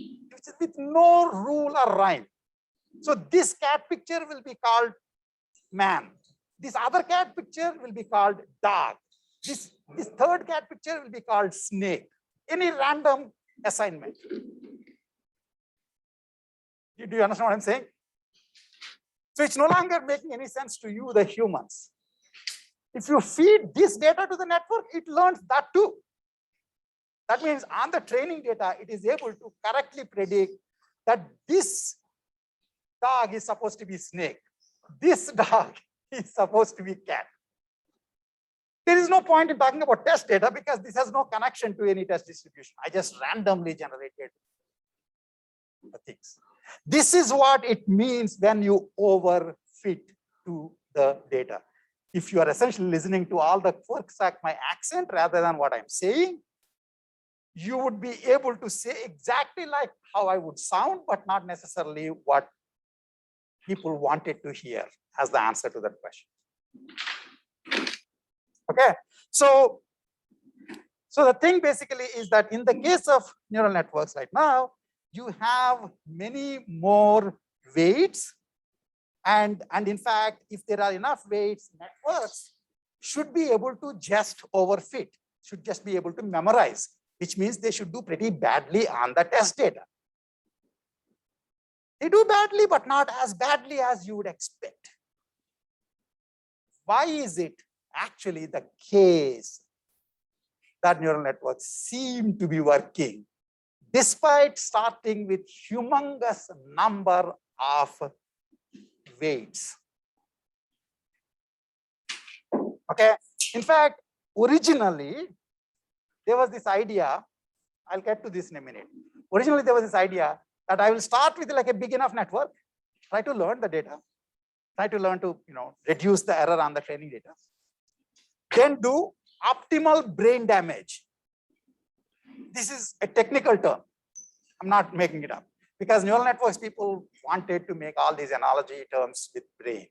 with no rule or rhyme. So this cat picture will be called man. This other cat picture will be called dog. This third cat picture will be called snake. Any random assignment. Do you understand what I'm saying? So it's no longer making any sense to you, the humans. If you feed this data to the network, it learns that too. That means on the training data, it is able to correctly predict that this dog is supposed to be snake. This dog is supposed to be cat. There is no point in talking about test data because this has no connection to any test distribution. I just randomly generated the things. This is what it means when you overfit to the data. If you are essentially listening to all the quirks of my accent rather than what I'm saying, you would be able to say exactly like how I would sound, but not necessarily what people wanted to hear as the answer to that question. Okay, so the thing basically is that in the case of neural networks right now, you have many more weights, and in fact, if there are enough weights, networks should be able to just overfit, should just be able to memorize, which means they should do pretty badly on the test data. They do badly, but not as badly as you would expect. Why is it actually the case that neural networks seem to be working despite starting with humongous number of weights? Okay, in fact, originally there was this idea, I'll get to this in a minute. Originally there was this idea that I will start with like a big enough network, try to learn the data, try to learn to reduce the error on the training data, then do optimal brain damage. This is a technical term. I'm not making it up. because neural networks people wanted to make all these analogy terms with brain.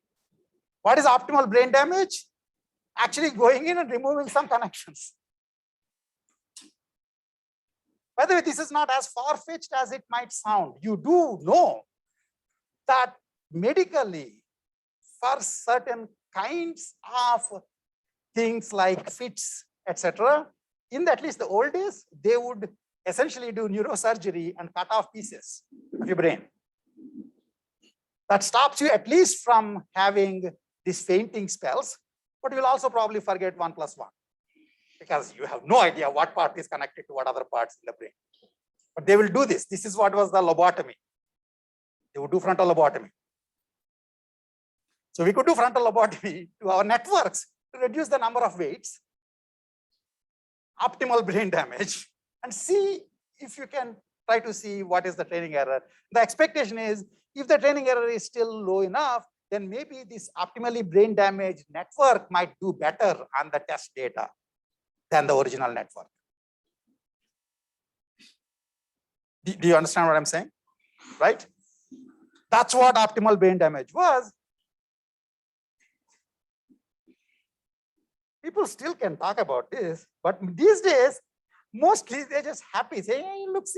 What is optimal brain damage? Actually going in and removing some connections. By the way, this is not as far-fetched as it might sound. You do know that medically, for certain kinds of things like fits, etc., in at least the old days, they would essentially do neurosurgery and cut off pieces of your brain. That stops you at least from having these fainting spells, but you'll also probably forget 1 + 1 because you have no idea what part is connected to what other parts in the brain. But they will do this. This is what was the lobotomy. They would do frontal lobotomy. So we could do frontal lobotomy to our networks to reduce the number of weights, optimal brain damage, and see if you can try to see what is the training error. The expectation is if the training error is still low enough, then maybe this optimally brain damaged network might do better on the test data than the original network. Do you understand what I'm saying? Right? That's what optimal brain damage was. People still can talk about this, but these days, mostly they're just happy, saying, hey, looks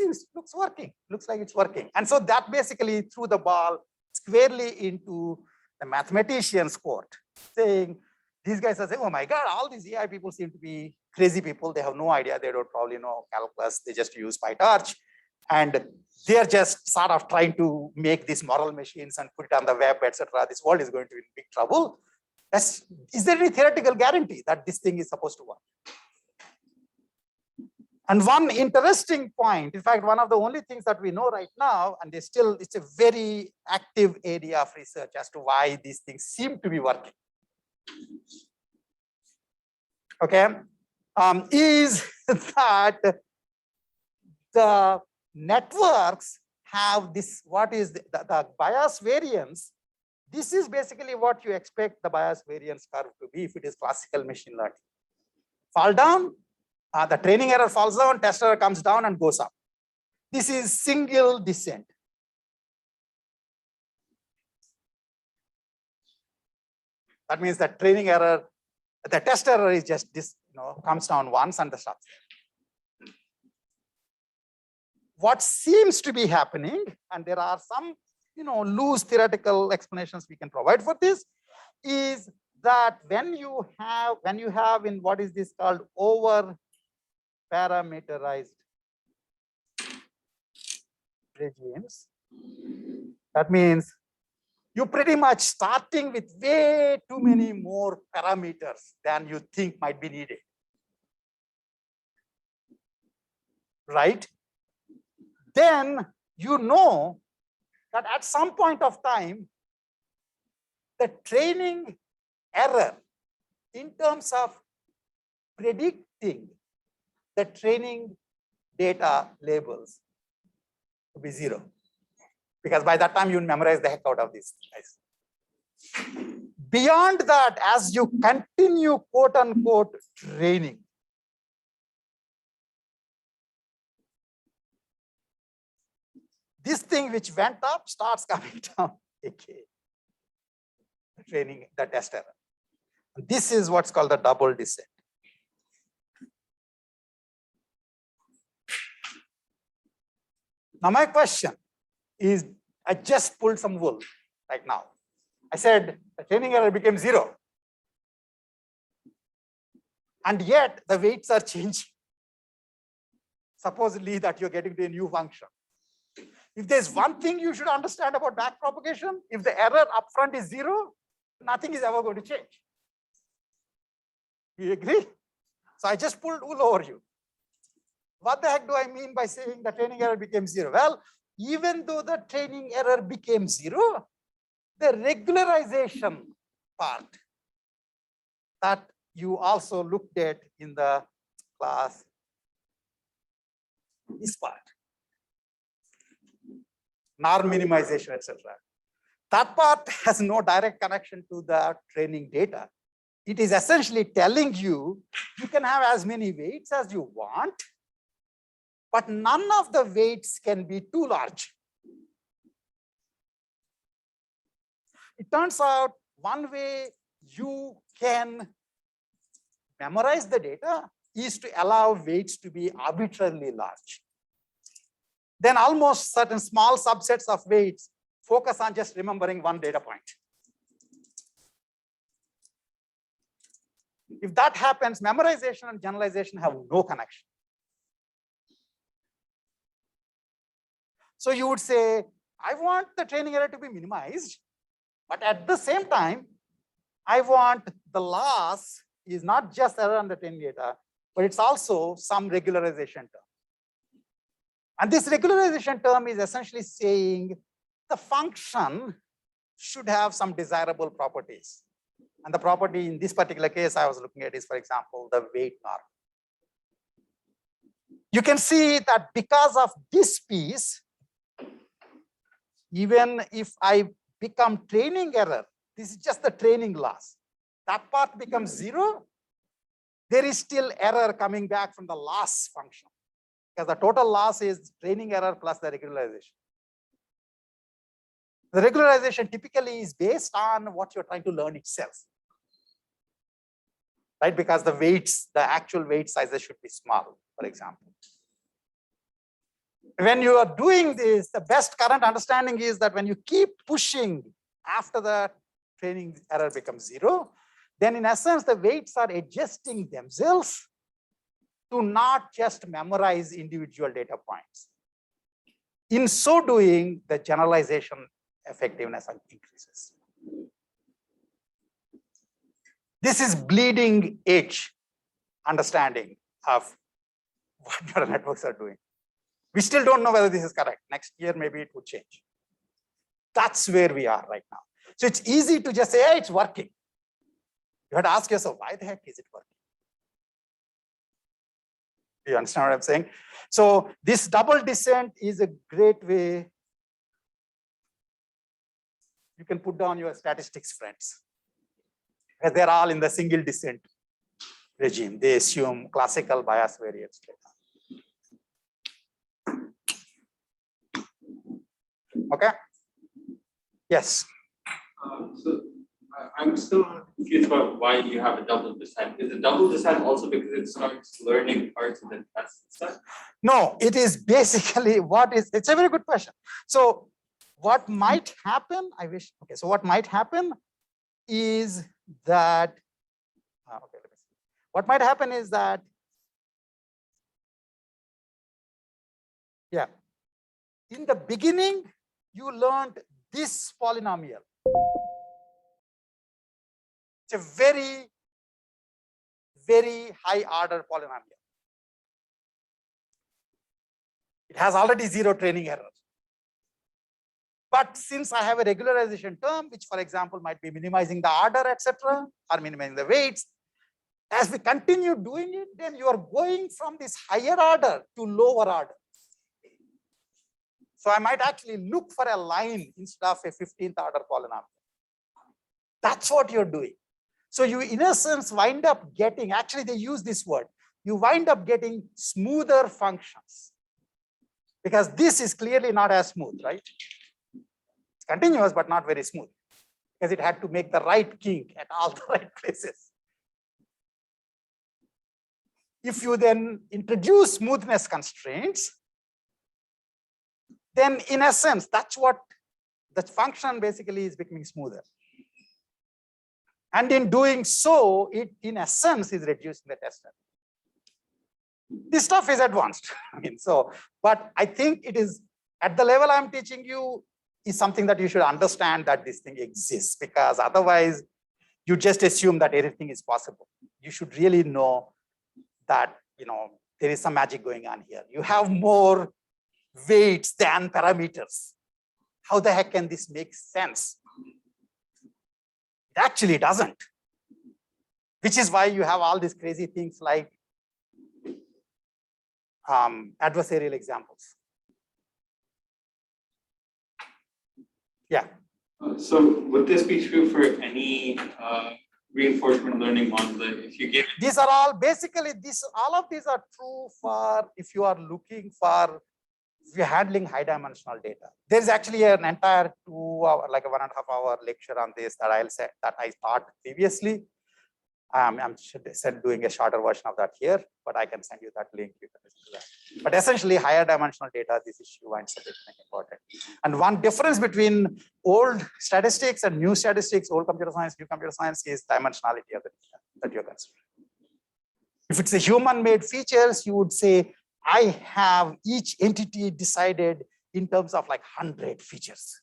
working, looks like it's working. And so that basically threw the ball squarely into the mathematician's court, saying, these guys are saying, oh my God, all these AI people seem to be crazy people. They have no idea. They don't probably know calculus. They just use PyTorch. And they're just sort of trying to make these moral machines and put it on the web, etc. This world is going to be in big trouble. Is there any theoretical guarantee that this thing is supposed to work? And one interesting point, in fact, one of the only things that we know right now, and it's a very active area of research as to why these things seem to be working. Okay, is that the networks have this, what is the bias variance. This is basically what you expect the bias variance curve to be if it is classical machine learning. Fall down, the training error falls down, test error comes down and goes up. This is single descent. That means that training error, the test error is just this, comes down once and stops there. What seems to be happening, and there are some loose theoretical explanations we can provide for this, is that when you have in what is this called over parameterized regimes, that means you're pretty much starting with way too many more parameters than you think might be needed, right? Then you know that at some point of time, the training error in terms of predicting the training data labels to be 0. Because by that time, you memorize the heck out of these guys. Beyond that, as you continue, quote unquote, training, this thing which went up starts coming down again. Training the test error. This is what's called the double descent. Now my question is, I just pulled some wool right now. I said the training error became 0. And yet the weights are changing. Supposedly that you're getting to a new function. If there's one thing you should understand about backpropagation, if the error upfront is 0, nothing is ever going to change. You agree? So I just pulled wool over you. What the heck do I mean by saying the training error became 0? Well, even though the training error became 0, the regularization part that you also looked at in the class, this part, norm minimization, etc. That part has no direct connection to the training data. It is essentially telling you, you can have as many weights as you want, but none of the weights can be too large. It turns out one way you can memorize the data is to allow weights to be arbitrarily large. Then almost certain small subsets of weights focus on just remembering one data point. If that happens, memorization and generalization have no connection. So you would say, I want the training error to be minimized, but at the same time, I want the loss is not just error on the training data, but it's also some regularization term. And this regularization term is essentially saying the function should have some desirable properties. And the property in this particular case I was looking at is, for example, the weight norm. You can see that because of this piece, even if I become training error, this is just the training loss. That part becomes 0. There is still error coming back from the loss function, because the total loss is training error plus the regularization. The regularization typically is based on what you're trying to learn itself, right? Because the weights, the actual weight sizes should be small, for example. When you are doing this, the best current understanding is that when you keep pushing after the training error becomes 0, then in essence, the weights are adjusting themselves to not just memorize individual data points. In so doing, the generalization effectiveness increases. This is bleeding edge understanding of what neural networks are doing. We still don't know whether this is correct. Next year, maybe it would change. That's where we are right now. So it's easy to just say, hey, it's working. You have to ask yourself, why the heck is it working? Do you understand what I'm saying? So this double descent is a great way. You can put down your statistics friends, because they're all in the single descent regime. They assume classical bias variance data. Okay. Yes. I'm still confused about why you have a double descent. Is the double descent also because it starts learning parts and then tests stuff? No, it is basically what is, it's a very good question. So what might happen, I wish, okay, so what might happen is that, okay, let me see. What might happen is that, yeah, in the beginning, you learned this polynomial. It's a very, very high order polynomial. It has already 0 training error. But since I have a regularization term, which for example might be minimizing the order, etc., or minimizing the weights, as we continue doing it, then you are going from this higher order to lower order. So I might actually look for a line instead of a 15th order polynomial. That's what you're doing. So you, in essence, wind up getting, actually they use this word, you wind up getting smoother functions. Because this is clearly not as smooth, right? It's continuous, but not very smooth, because it had to make the right kink at all the right places. If you then introduce smoothness constraints, then in essence, that's what the function basically is becoming smoother. And in doing so, it in essence is reducing the test error. This stuff is advanced. I mean, so, but I think it is at the level I'm teaching you is something that you should understand that this thing exists, because otherwise you just assume that everything is possible. You should really know that, you know, there is some magic going on here. You have more weights than parameters. How the heck can this make sense? It actually doesn't. Which is why you have all these crazy things like adversarial examples. Yeah. So would this be true for any reinforcement learning model? If you give These are all basically all of these are true for if you are looking for we're handling high dimensional data. There's actually an entire 2 hour, like a 1.5 hour lecture on this that I taught previously. I'm doing a shorter version of that here, but I can send you that link. You can listen to that. But essentially, higher dimensional data, this issue winds up becoming important. And one difference between old statistics and new statistics, old computer science, new computer science, is dimensionality of the data that you're considering. If it's a human-made features, you would say, I have each entity decided in terms of like 100 features.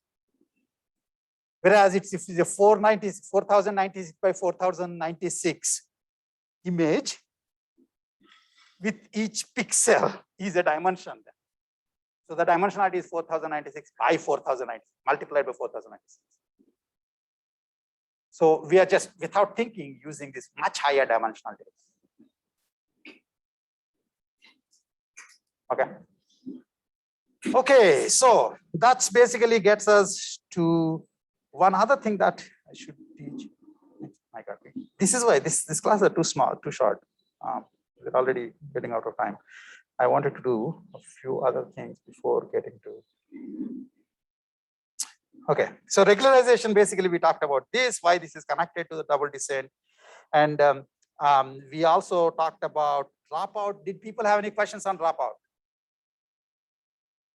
Whereas if it's a 4096 by 4096 image, with each pixel is a dimension. So the dimensionality is 4096 by 4096 multiplied by 4096. So we are just, without thinking, using this much higher dimensional data. Okay. Okay, so that's basically gets us to one other thing that I should teach. My God, this is why this class are too small, too short. We're already getting out of time. I wanted to do a few other things before getting to. Okay, so regularization, basically we talked about this, why this is connected to the double descent. And we also talked about dropout. Did people have any questions on dropout?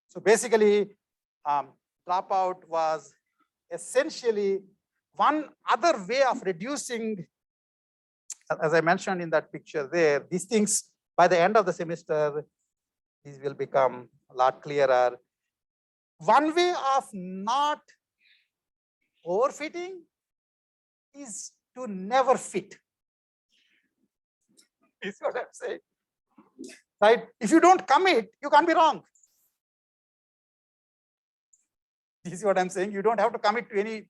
So basically, dropout was essentially one other way of reducing, as I mentioned in that picture there, these things by the end of the semester, these will become a lot clearer. One way of not overfitting is to never fit. Is what I'm saying. Right? If you don't commit, you can't be wrong. This is what I'm saying. You don't have to commit to any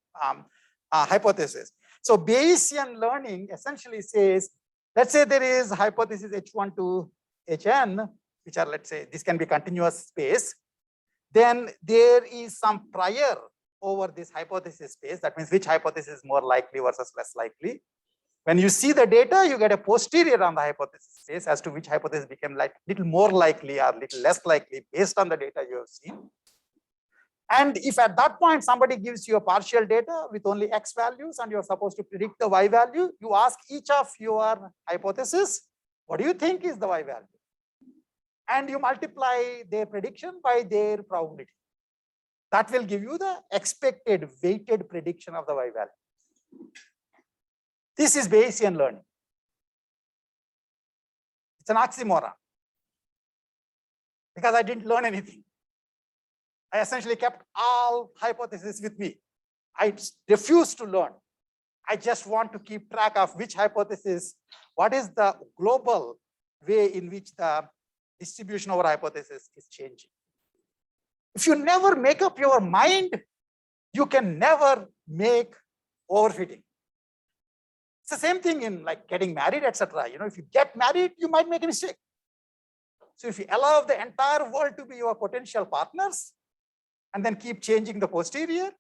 hypothesis. So Bayesian learning essentially says, let's say there is hypothesis H1 to Hn, which are, let's say, this can be continuous space. Then there is some prior over this hypothesis space. That means which hypothesis is more likely versus less likely. When you see the data, you get a posterior on the hypothesis space as to which hypothesis became like little more likely or little less likely based on the data you have seen. And if at that point somebody gives you a partial data with only X values and you're supposed to predict the Y value, you ask each of your hypotheses, what do you think is the Y value? And you multiply their prediction by their probability. That will give you the expected weighted prediction of the Y value. This is Bayesian learning. It's an oxymoron because I didn't learn anything. I essentially kept all hypotheses with me. I refuse to learn. I just want to keep track of which hypothesis, what is the global way in which the distribution over hypothesis is changing. If you never make up your mind, you can never make overfitting. It's the same thing in like getting married, etc. You know, if you get married, you might make a mistake. So if you allow the entire world to be your potential partners, and then keep changing the posterior,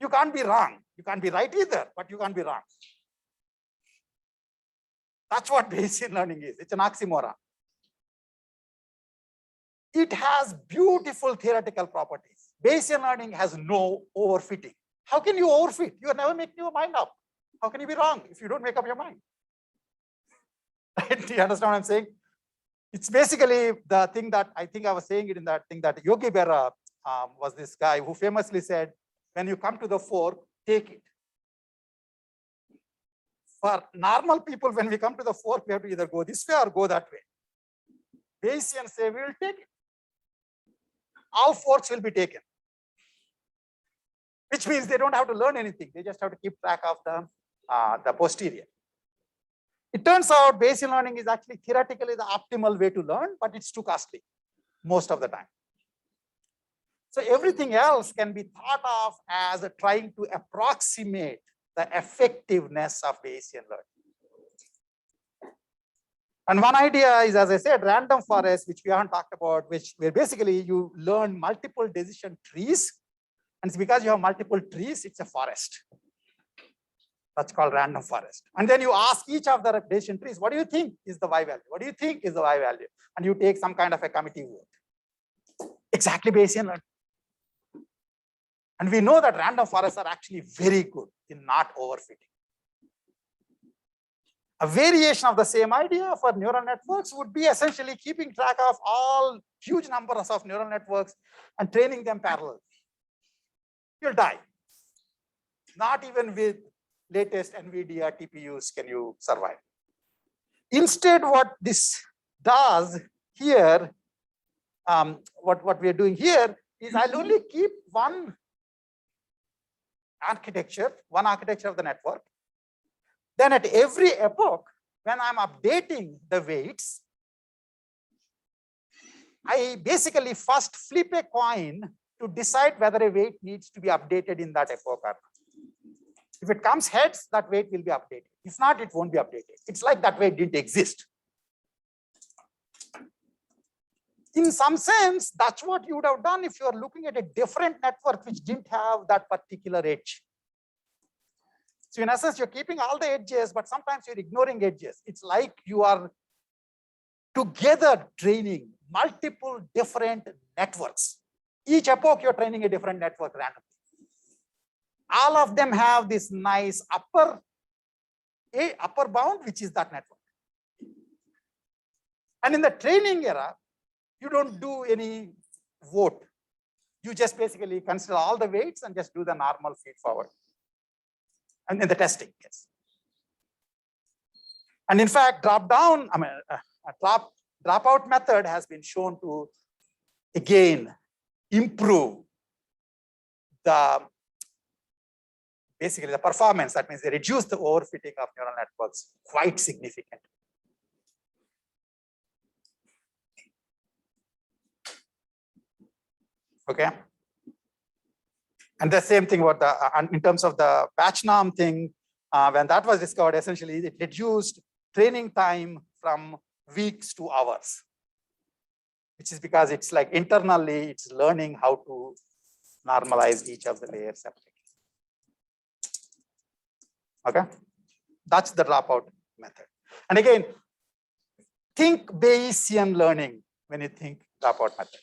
you can't be wrong. You can't be right either, but you can't be wrong. That's what Bayesian learning is. It's an oxymoron. It has beautiful theoretical properties. Bayesian learning has no overfitting. How can you overfit? You are never making your mind up. How can you be wrong if you don't make up your mind? Right? Do you understand what I'm saying? It's basically the thing that I think I was saying it in that thing that Yogi Berra was this guy who famously said, when you come to the fork, take it. For normal people, when we come to the fork, we have to either go this way or go that way. Bayesians say, we will take it. All forks will be taken. Which means they don't have to learn anything. They just have to keep track of the posterior. It turns out Bayesian learning is actually theoretically the optimal way to learn, but it's too costly most of the time. So everything else can be thought of as trying to approximate the effectiveness of Bayesian learning. And one idea is, as I said, random forest, which we haven't talked about, where basically you learn multiple decision trees. And it's because you have multiple trees, it's a forest. That's called random forest. And then you ask each of the decision trees, what do you think is the Y value? What do you think is the Y value? And you take some kind of a committee vote. Exactly Bayesian learning. And we know that random forests are actually very good in not overfitting. A variation of the same idea for neural networks would be essentially keeping track of all huge numbers of neural networks and training them parallel. You'll die. Not even with latest NVIDIA TPUs can you survive. Instead, what this does here, what we are doing here is I'll only keep one architecture of the network. Then at every epoch, when I'm updating the weights, I basically first flip a coin to decide whether a weight needs to be updated in that epoch or not. If it comes heads, that weight will be updated. If not, it won't be updated. It's like that weight didn't exist. In some sense, that's what you would have done if you are looking at a different network which didn't have that particular edge. So in essence, you're keeping all the edges, but sometimes you're ignoring edges. It's like you are together training multiple different networks. Each epoch, you're training a different network randomly. All of them have this nice upper bound, which is that network. And in the training era, you don't do any vote. You just basically consider all the weights and just do the normal feed forward. And in the testing case. And in fact, dropout method has been shown to again improve basically the performance. That means they reduce the overfitting of neural networks quite significantly. Okay. And the same thing about in terms of the batchnorm thing, when that was discovered, essentially it reduced training time from weeks to hours, which is because it's like internally it's learning how to normalize each of the layers separately. Okay, that's the dropout method. And again, think Bayesian learning when you think dropout method.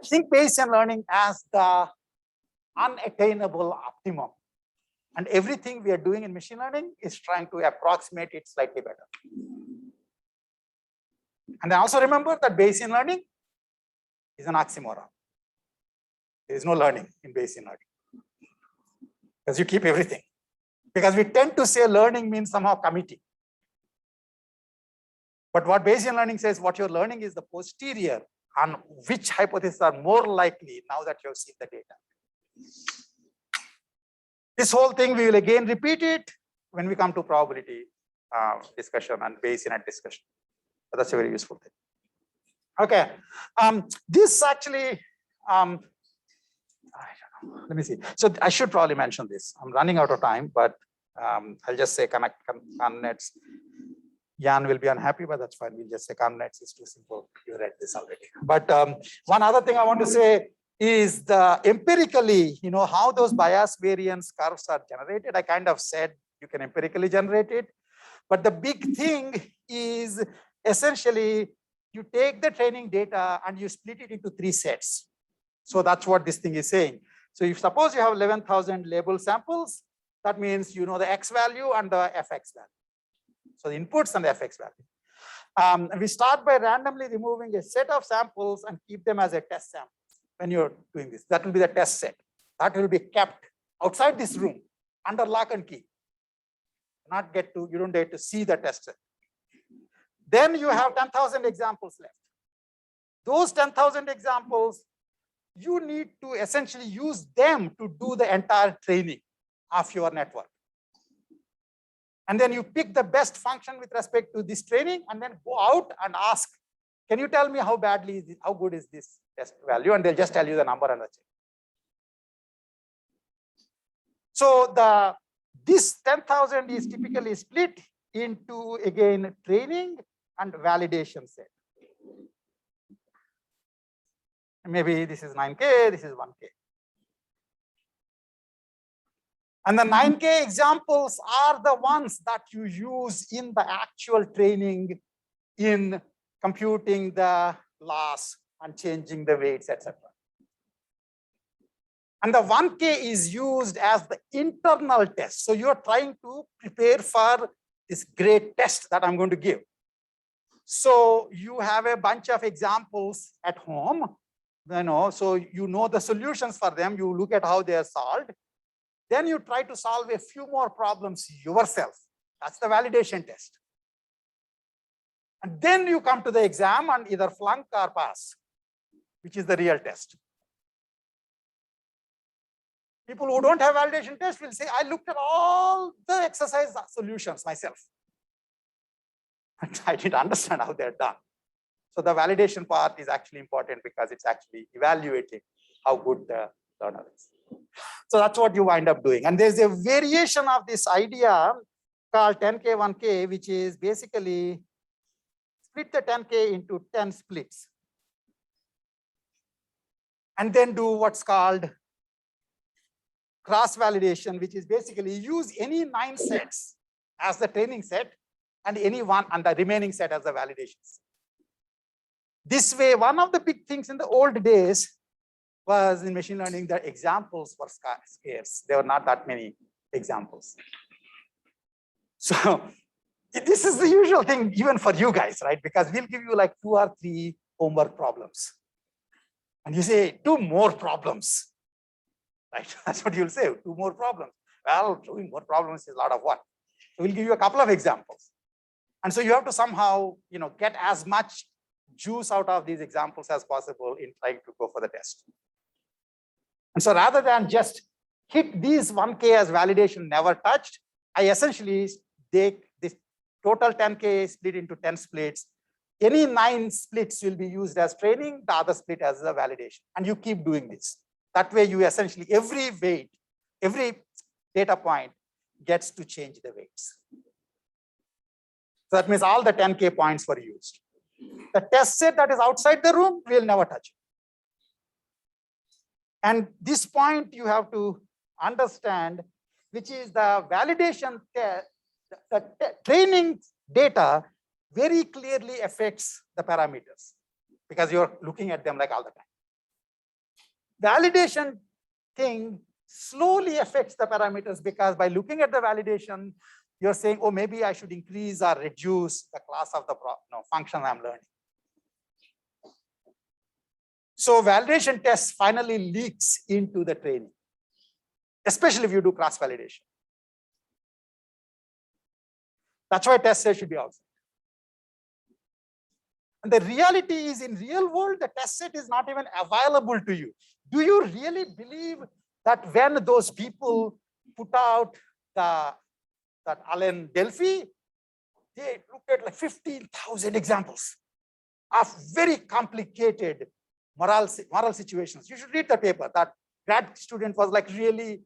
Think Bayesian learning as the unattainable optimum. And everything we are doing in machine learning is trying to approximate it slightly better. And then also remember that Bayesian learning is an oxymoron. There is no learning in Bayesian learning because you keep everything. Because we tend to say learning means somehow committing. But what Bayesian learning says, what you're learning is the posterior on which hypotheses are more likely now that you have seen the data. This whole thing, we will again repeat it when we come to probability discussion and Bayesian discussion. But that's a very useful thing. Okay, this actually, I don't know. Let me see. So I should probably mention this. I'm running out of time, but I'll just say connects. Jan will be unhappy, but that's fine. We'll just say connects is too simple. You read this already. But one other thing I want to say is the empirically, how those bias variance curves are generated. I kind of said you can empirically generate it, but the big thing is essentially you take the training data and you split it into 3 sets. So that's what this thing is saying. So if suppose you have 11,000 label samples, that means you know the X value and the FX value. So the inputs and the FX value. We start by randomly removing a set of samples and keep them as a test sample. When you're doing this, that will be the test set. That will be kept outside this room under lock and key. You don't get to see the test set. Then you have 10,000 examples left. Those 10,000 examples, you need to essentially use them to do the entire training of your network. And then you pick the best function with respect to this training and then go out and ask, can you tell me how good is this test value? And they'll just tell you the number and that's it. So this 10,000 is typically split into, again, training and validation set. Maybe this is 9K, this is 1K. And the 9K examples are the ones that you use in the actual training in computing the loss and changing the weights, etc. And the 1K is used as the internal test. So you're trying to prepare for this great test that I'm going to give. So you have a bunch of examples at home, so you know the solutions for them. You look at how they are solved. Then you try to solve a few more problems yourself. That's the validation test. And then you come to the exam and either flunk or pass, which is the real test. People who don't have validation test will say, I looked at all the exercise solutions myself. And I didn't understand how they're done. So the validation part is actually important because it's actually evaluating how good the learner is. So that's what you wind up doing. And there's a variation of this idea called 10K, 1K, which is basically split the 10K into 10 splits. And then do what's called cross validation, which is basically use any 9 sets as the training set and any one and the remaining set as the validations. This way, one of the big things in the old days was in machine learning, the examples were scarce. There were not that many examples. So this is the usual thing even for you guys, right? Because we'll give you like 2 or 3 homework problems. And you say 2 more problems, right? That's what you'll say, 2 more problems. Well, doing more problems is a lot of work. So we'll give you a couple of examples. And so you have to somehow, get as much juice out of these examples as possible in trying to go for the test. And so rather than just hit these 1K as validation never touched, I essentially take this total 10K split into 10 splits. Any 9 splits will be used as training, the other split as a validation. And you keep doing this. That way you essentially, every weight, every data point gets to change the weights. So that means all the 10K points were used. The test set that is outside the room, we'll never touch it. And this point you have to understand, which is the validation test, the training data very clearly affects the parameters because you're looking at them like all the time. Validation thing slowly affects the parameters because by looking at the validation, you're saying, oh, maybe I should increase or reduce the class of the function I'm learning. So validation tests finally leaks into the training, especially if you do cross validation. That's why test set should be outside. And the reality is in real world, the test set is not even available to you. Do you really believe that when those people put out that Allen Delphi, they looked at like 15,000 examples of very complicated moral situations. You should read the paper. That grad student was like really,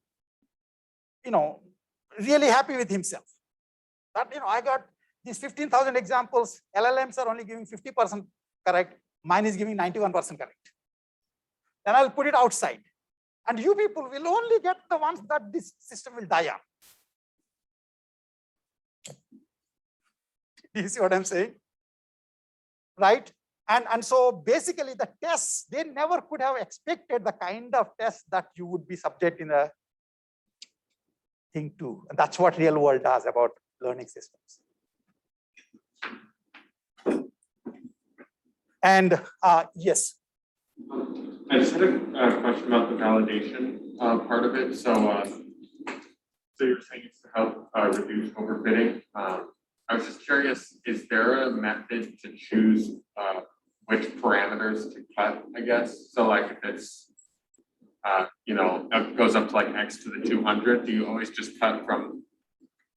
really happy with himself. That, I got these 15,000 examples, LLMs are only giving 50% correct, mine is giving 91% correct. Then I'll put it outside. And you people will only get the ones that this system will die on. Do you see what I'm saying? Right? And so basically the tests, they never could have expected the kind of tests that you would be subject in a thing to. And that's what real world does about learning systems. And yes. I just had a question about the validation part of it. So you're saying it's to help reduce overfitting. I was just curious, is there a method to choose which parameters to cut, I guess? So like if it's, it goes up to like X to the 200, do you always just cut from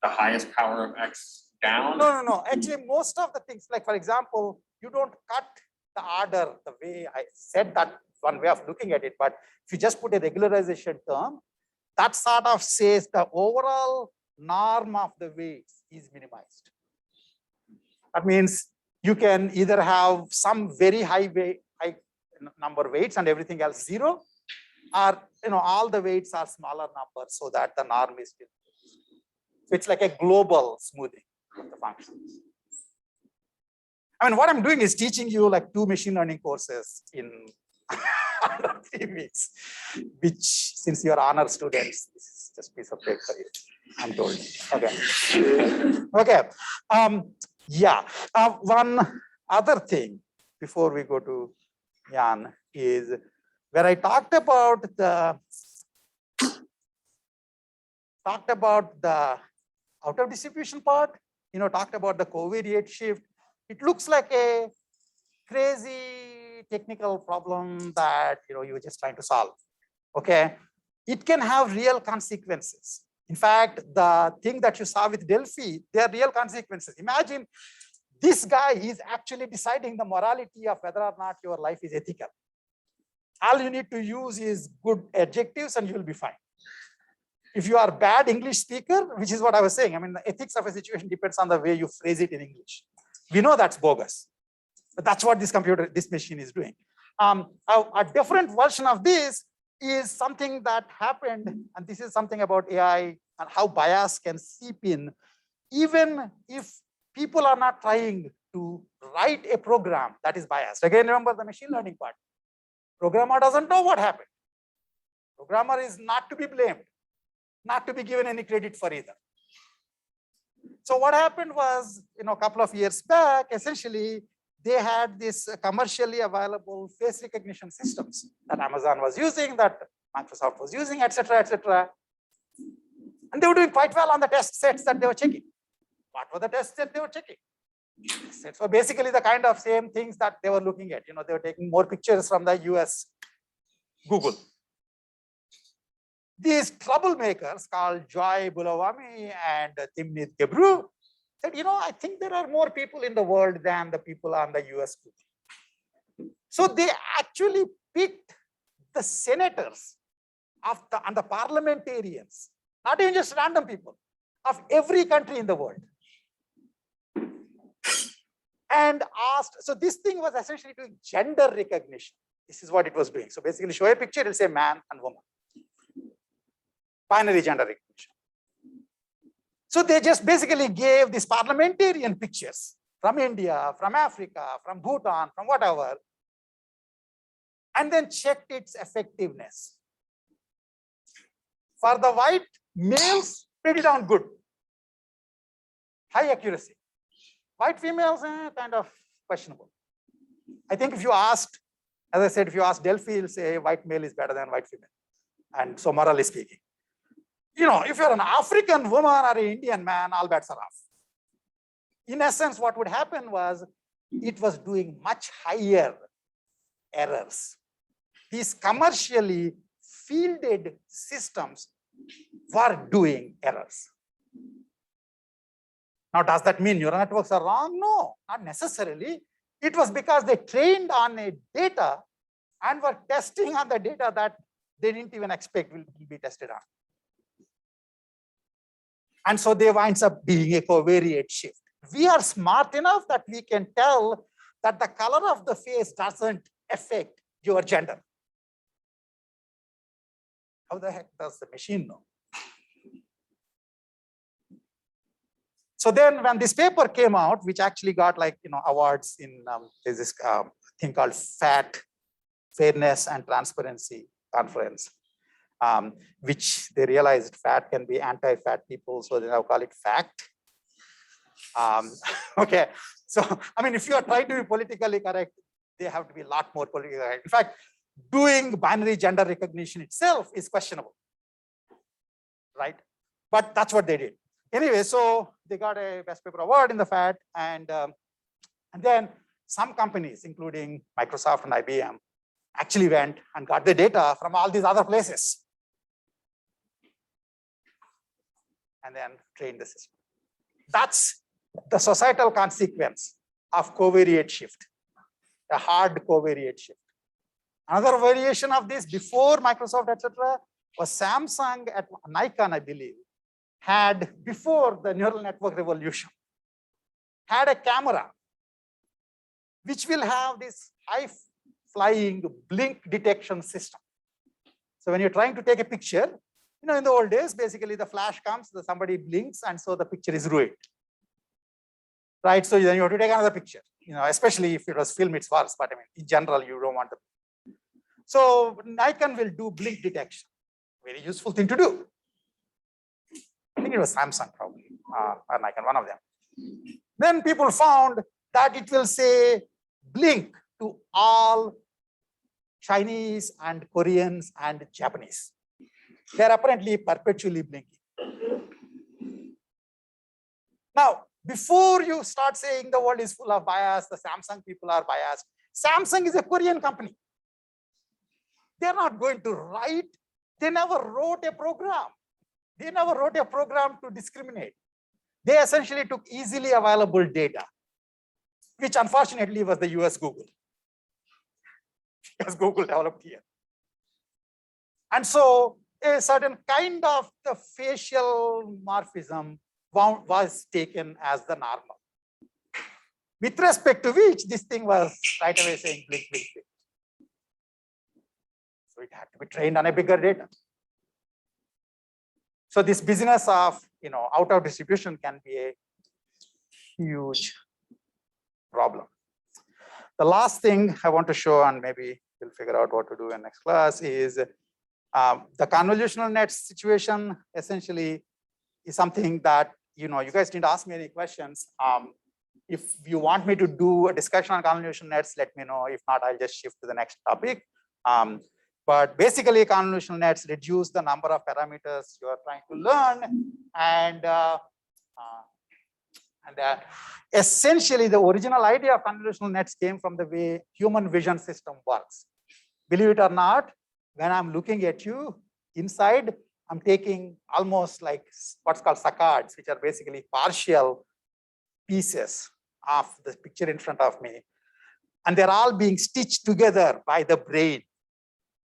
the highest power of X down? No. Actually, most of the things, like for example, you don't cut the order the way I said, that one way of looking at it, but if you just put a regularization term, that sort of says the overall norm of the weights is minimized. That means you can either have some very high number weights and everything else 0, or all the weights are smaller numbers so that the norm is still. So it's like a global smoothing of the functions. I mean, what I'm doing is teaching you like 2 machine learning courses in 3 weeks, which since you're honor students, this is just piece of cake for you, I'm told. Okay. Okay. Yeah. One other thing before we go to Jan is where I talked about the out of distribution part, talked about the covariate shift. It looks like a crazy technical problem that you're just trying to solve. Okay, it can have real consequences. In fact, the thing that you saw with Delphi, there are real consequences. Imagine this guy is actually deciding the morality of whether or not your life is ethical. All you need to use is good adjectives and you'll be fine. If you are a bad English speaker, which is what I was saying, I mean, the ethics of a situation depends on the way you phrase it in English. We know that's bogus, but that's what this machine is doing. A different version of this is something that happened, and this is something about AI and how bias can seep in, even if people are not trying to write a program that is biased. Again, remember the machine learning part. Programmer doesn't know what happened. Programmer is not to be blamed, not to be given any credit for either. So what happened was, a couple of years back, essentially, they had this commercially available face recognition systems that Amazon was using, that Microsoft was using, etc., etc. And they were doing quite well on the test sets that they were checking. What were the test sets they were checking? Sets were basically the kind of same things that they were looking at. They were taking more pictures from the US Google. These troublemakers called Joy Bulavami and Timnit Gebru said, I think there are more people in the world than the people on the US Google. So they actually picked the senators and the parliamentarians, not even just random people, of every country in the world. And asked, so this thing was essentially doing gender recognition. This is what it was doing. So basically show a picture, it'll say man and woman. Binary gender recognition. So they just basically gave these parliamentarian pictures from India, from Africa, from Bhutan, from whatever, and then checked its effectiveness. For the white males, pretty darn good. High accuracy. White females, kind of questionable. I think if you asked, as I said, if you ask Delphi, it'll say white male is better than white female. And so morally speaking. If you're an African woman or an Indian man, all bets are off. In essence, what would happen was it was doing much higher errors. These commercially fielded systems were doing errors. Now, does that mean neural networks are wrong? No, not necessarily. It was because they trained on a data and were testing on the data that they didn't even expect will be tested on. And so they winds up being a covariate shift. We are smart enough that we can tell that the color of the face doesn't affect your gender. How the heck does the machine know? So then when this paper came out, which actually got awards in there's this thing called FAT, Fairness and Transparency Conference, which they realized fat can be anti-fat people, so they now call it FACT. Okay, so I mean, if you are trying to be politically correct, they have to be a lot more politically correct. In fact, doing binary gender recognition itself is questionable, right? But that's what they did. Anyway, so they got a best paper award in the FAT, and then some companies, including Microsoft and IBM, actually went and got the data from all these other places and then trained the system. That's the societal consequence of covariate shift, a hard covariate shift. Another variation of this before Microsoft, etc., was Samsung at Nikon, I believe, had, before the neural network revolution, had a camera which will have this high flying blink detection system. So when you're trying to take a picture, in the old days, basically the flash comes, somebody blinks, and so the picture is ruined. right? So then you have to take another picture, especially if it was film, it's worse, but I mean, in general, you don't want to. So Nikon will do blink detection, very useful thing to do. I think it was Samsung probably, or Nikon, one of them. Then people found that it will say blink to all Chinese and Koreans and Japanese. They're apparently perpetually blinking. Now, before you start saying the world is full of bias, the Samsung people are biased, Samsung is a Korean company. They're not going to write, they never wrote a program. They never wrote a program to discriminate. They essentially took easily available data, which unfortunately was the US Google, because Google developed here. And so a certain kind of the facial morphism was taken as the normal, with respect to which this thing was right away saying blink, blink, blink. So it had to be trained on a bigger data. So this business of out of distribution can be a huge problem. The last thing I want to show, and maybe we'll figure out what to do in next class, is the convolutional net situation essentially is something that you guys didn't ask me any questions. If you want me to do a discussion on convolutional nets, let me know. If not, I'll just shift to the next topic. But basically, convolutional nets reduce the number of parameters you are trying to learn, and essentially, the original idea of convolutional nets came from the way human vision system works. Believe it or not, when I'm looking at you inside, I'm taking almost like what's called saccades, which are basically partial pieces of the picture in front of me, and they're all being stitched together by the brain,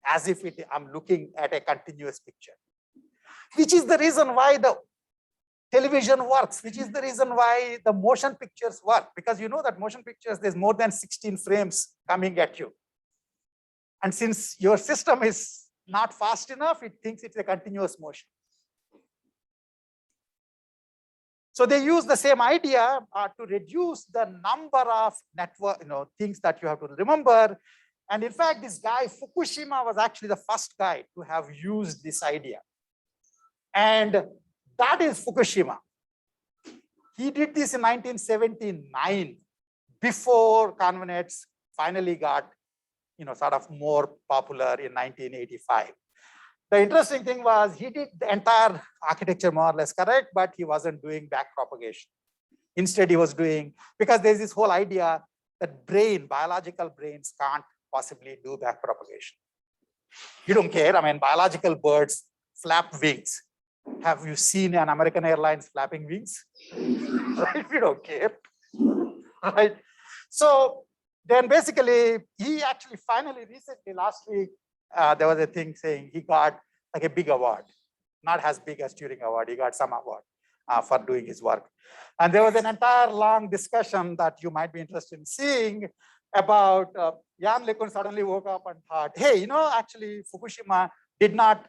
as if I'm looking at a continuous picture, which is the reason why the television works, which is the reason why the motion pictures work, because you know that motion pictures, there's more than 16 frames coming at you. And since your system is not fast enough, it thinks it's a continuous motion. So they use the same idea to reduce the number of network, things that you have to remember. And in fact, this guy, Fukushima, was actually the first guy to have used this idea. And that is Fukushima. He did this in 1979, before convnets finally got, sort of more popular in 1985. The interesting thing was he did the entire architecture more or less correct, but he wasn't doing back propagation. Instead, he was doing, because there's this whole idea that biological brains can't possibly do back propagation. You don't care. I mean, biological birds flap wings. Have you seen an American Airlines flapping wings? Right? We don't care. Right? So then basically, he actually finally recently, last week, there was a thing saying he got like a big award, not as big as Turing Award. He got some award for doing his work. And there was an entire long discussion that you might be interested in seeing about Jan LeCun suddenly woke up and thought, hey, actually Fukushima did not,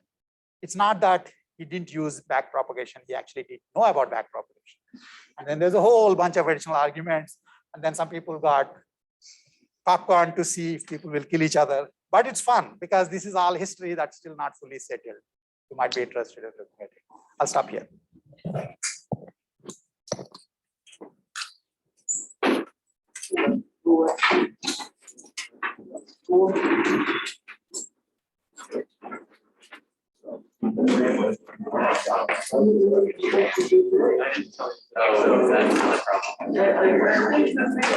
it's not that he didn't use back propagation, he actually didn't know about back propagation. And then there's a whole bunch of additional arguments. And then some people got popcorn to see if people will kill each other. But it's fun because this is all history that's still not fully settled. You might be interested in looking at it. I'll stop here. That's not a problem.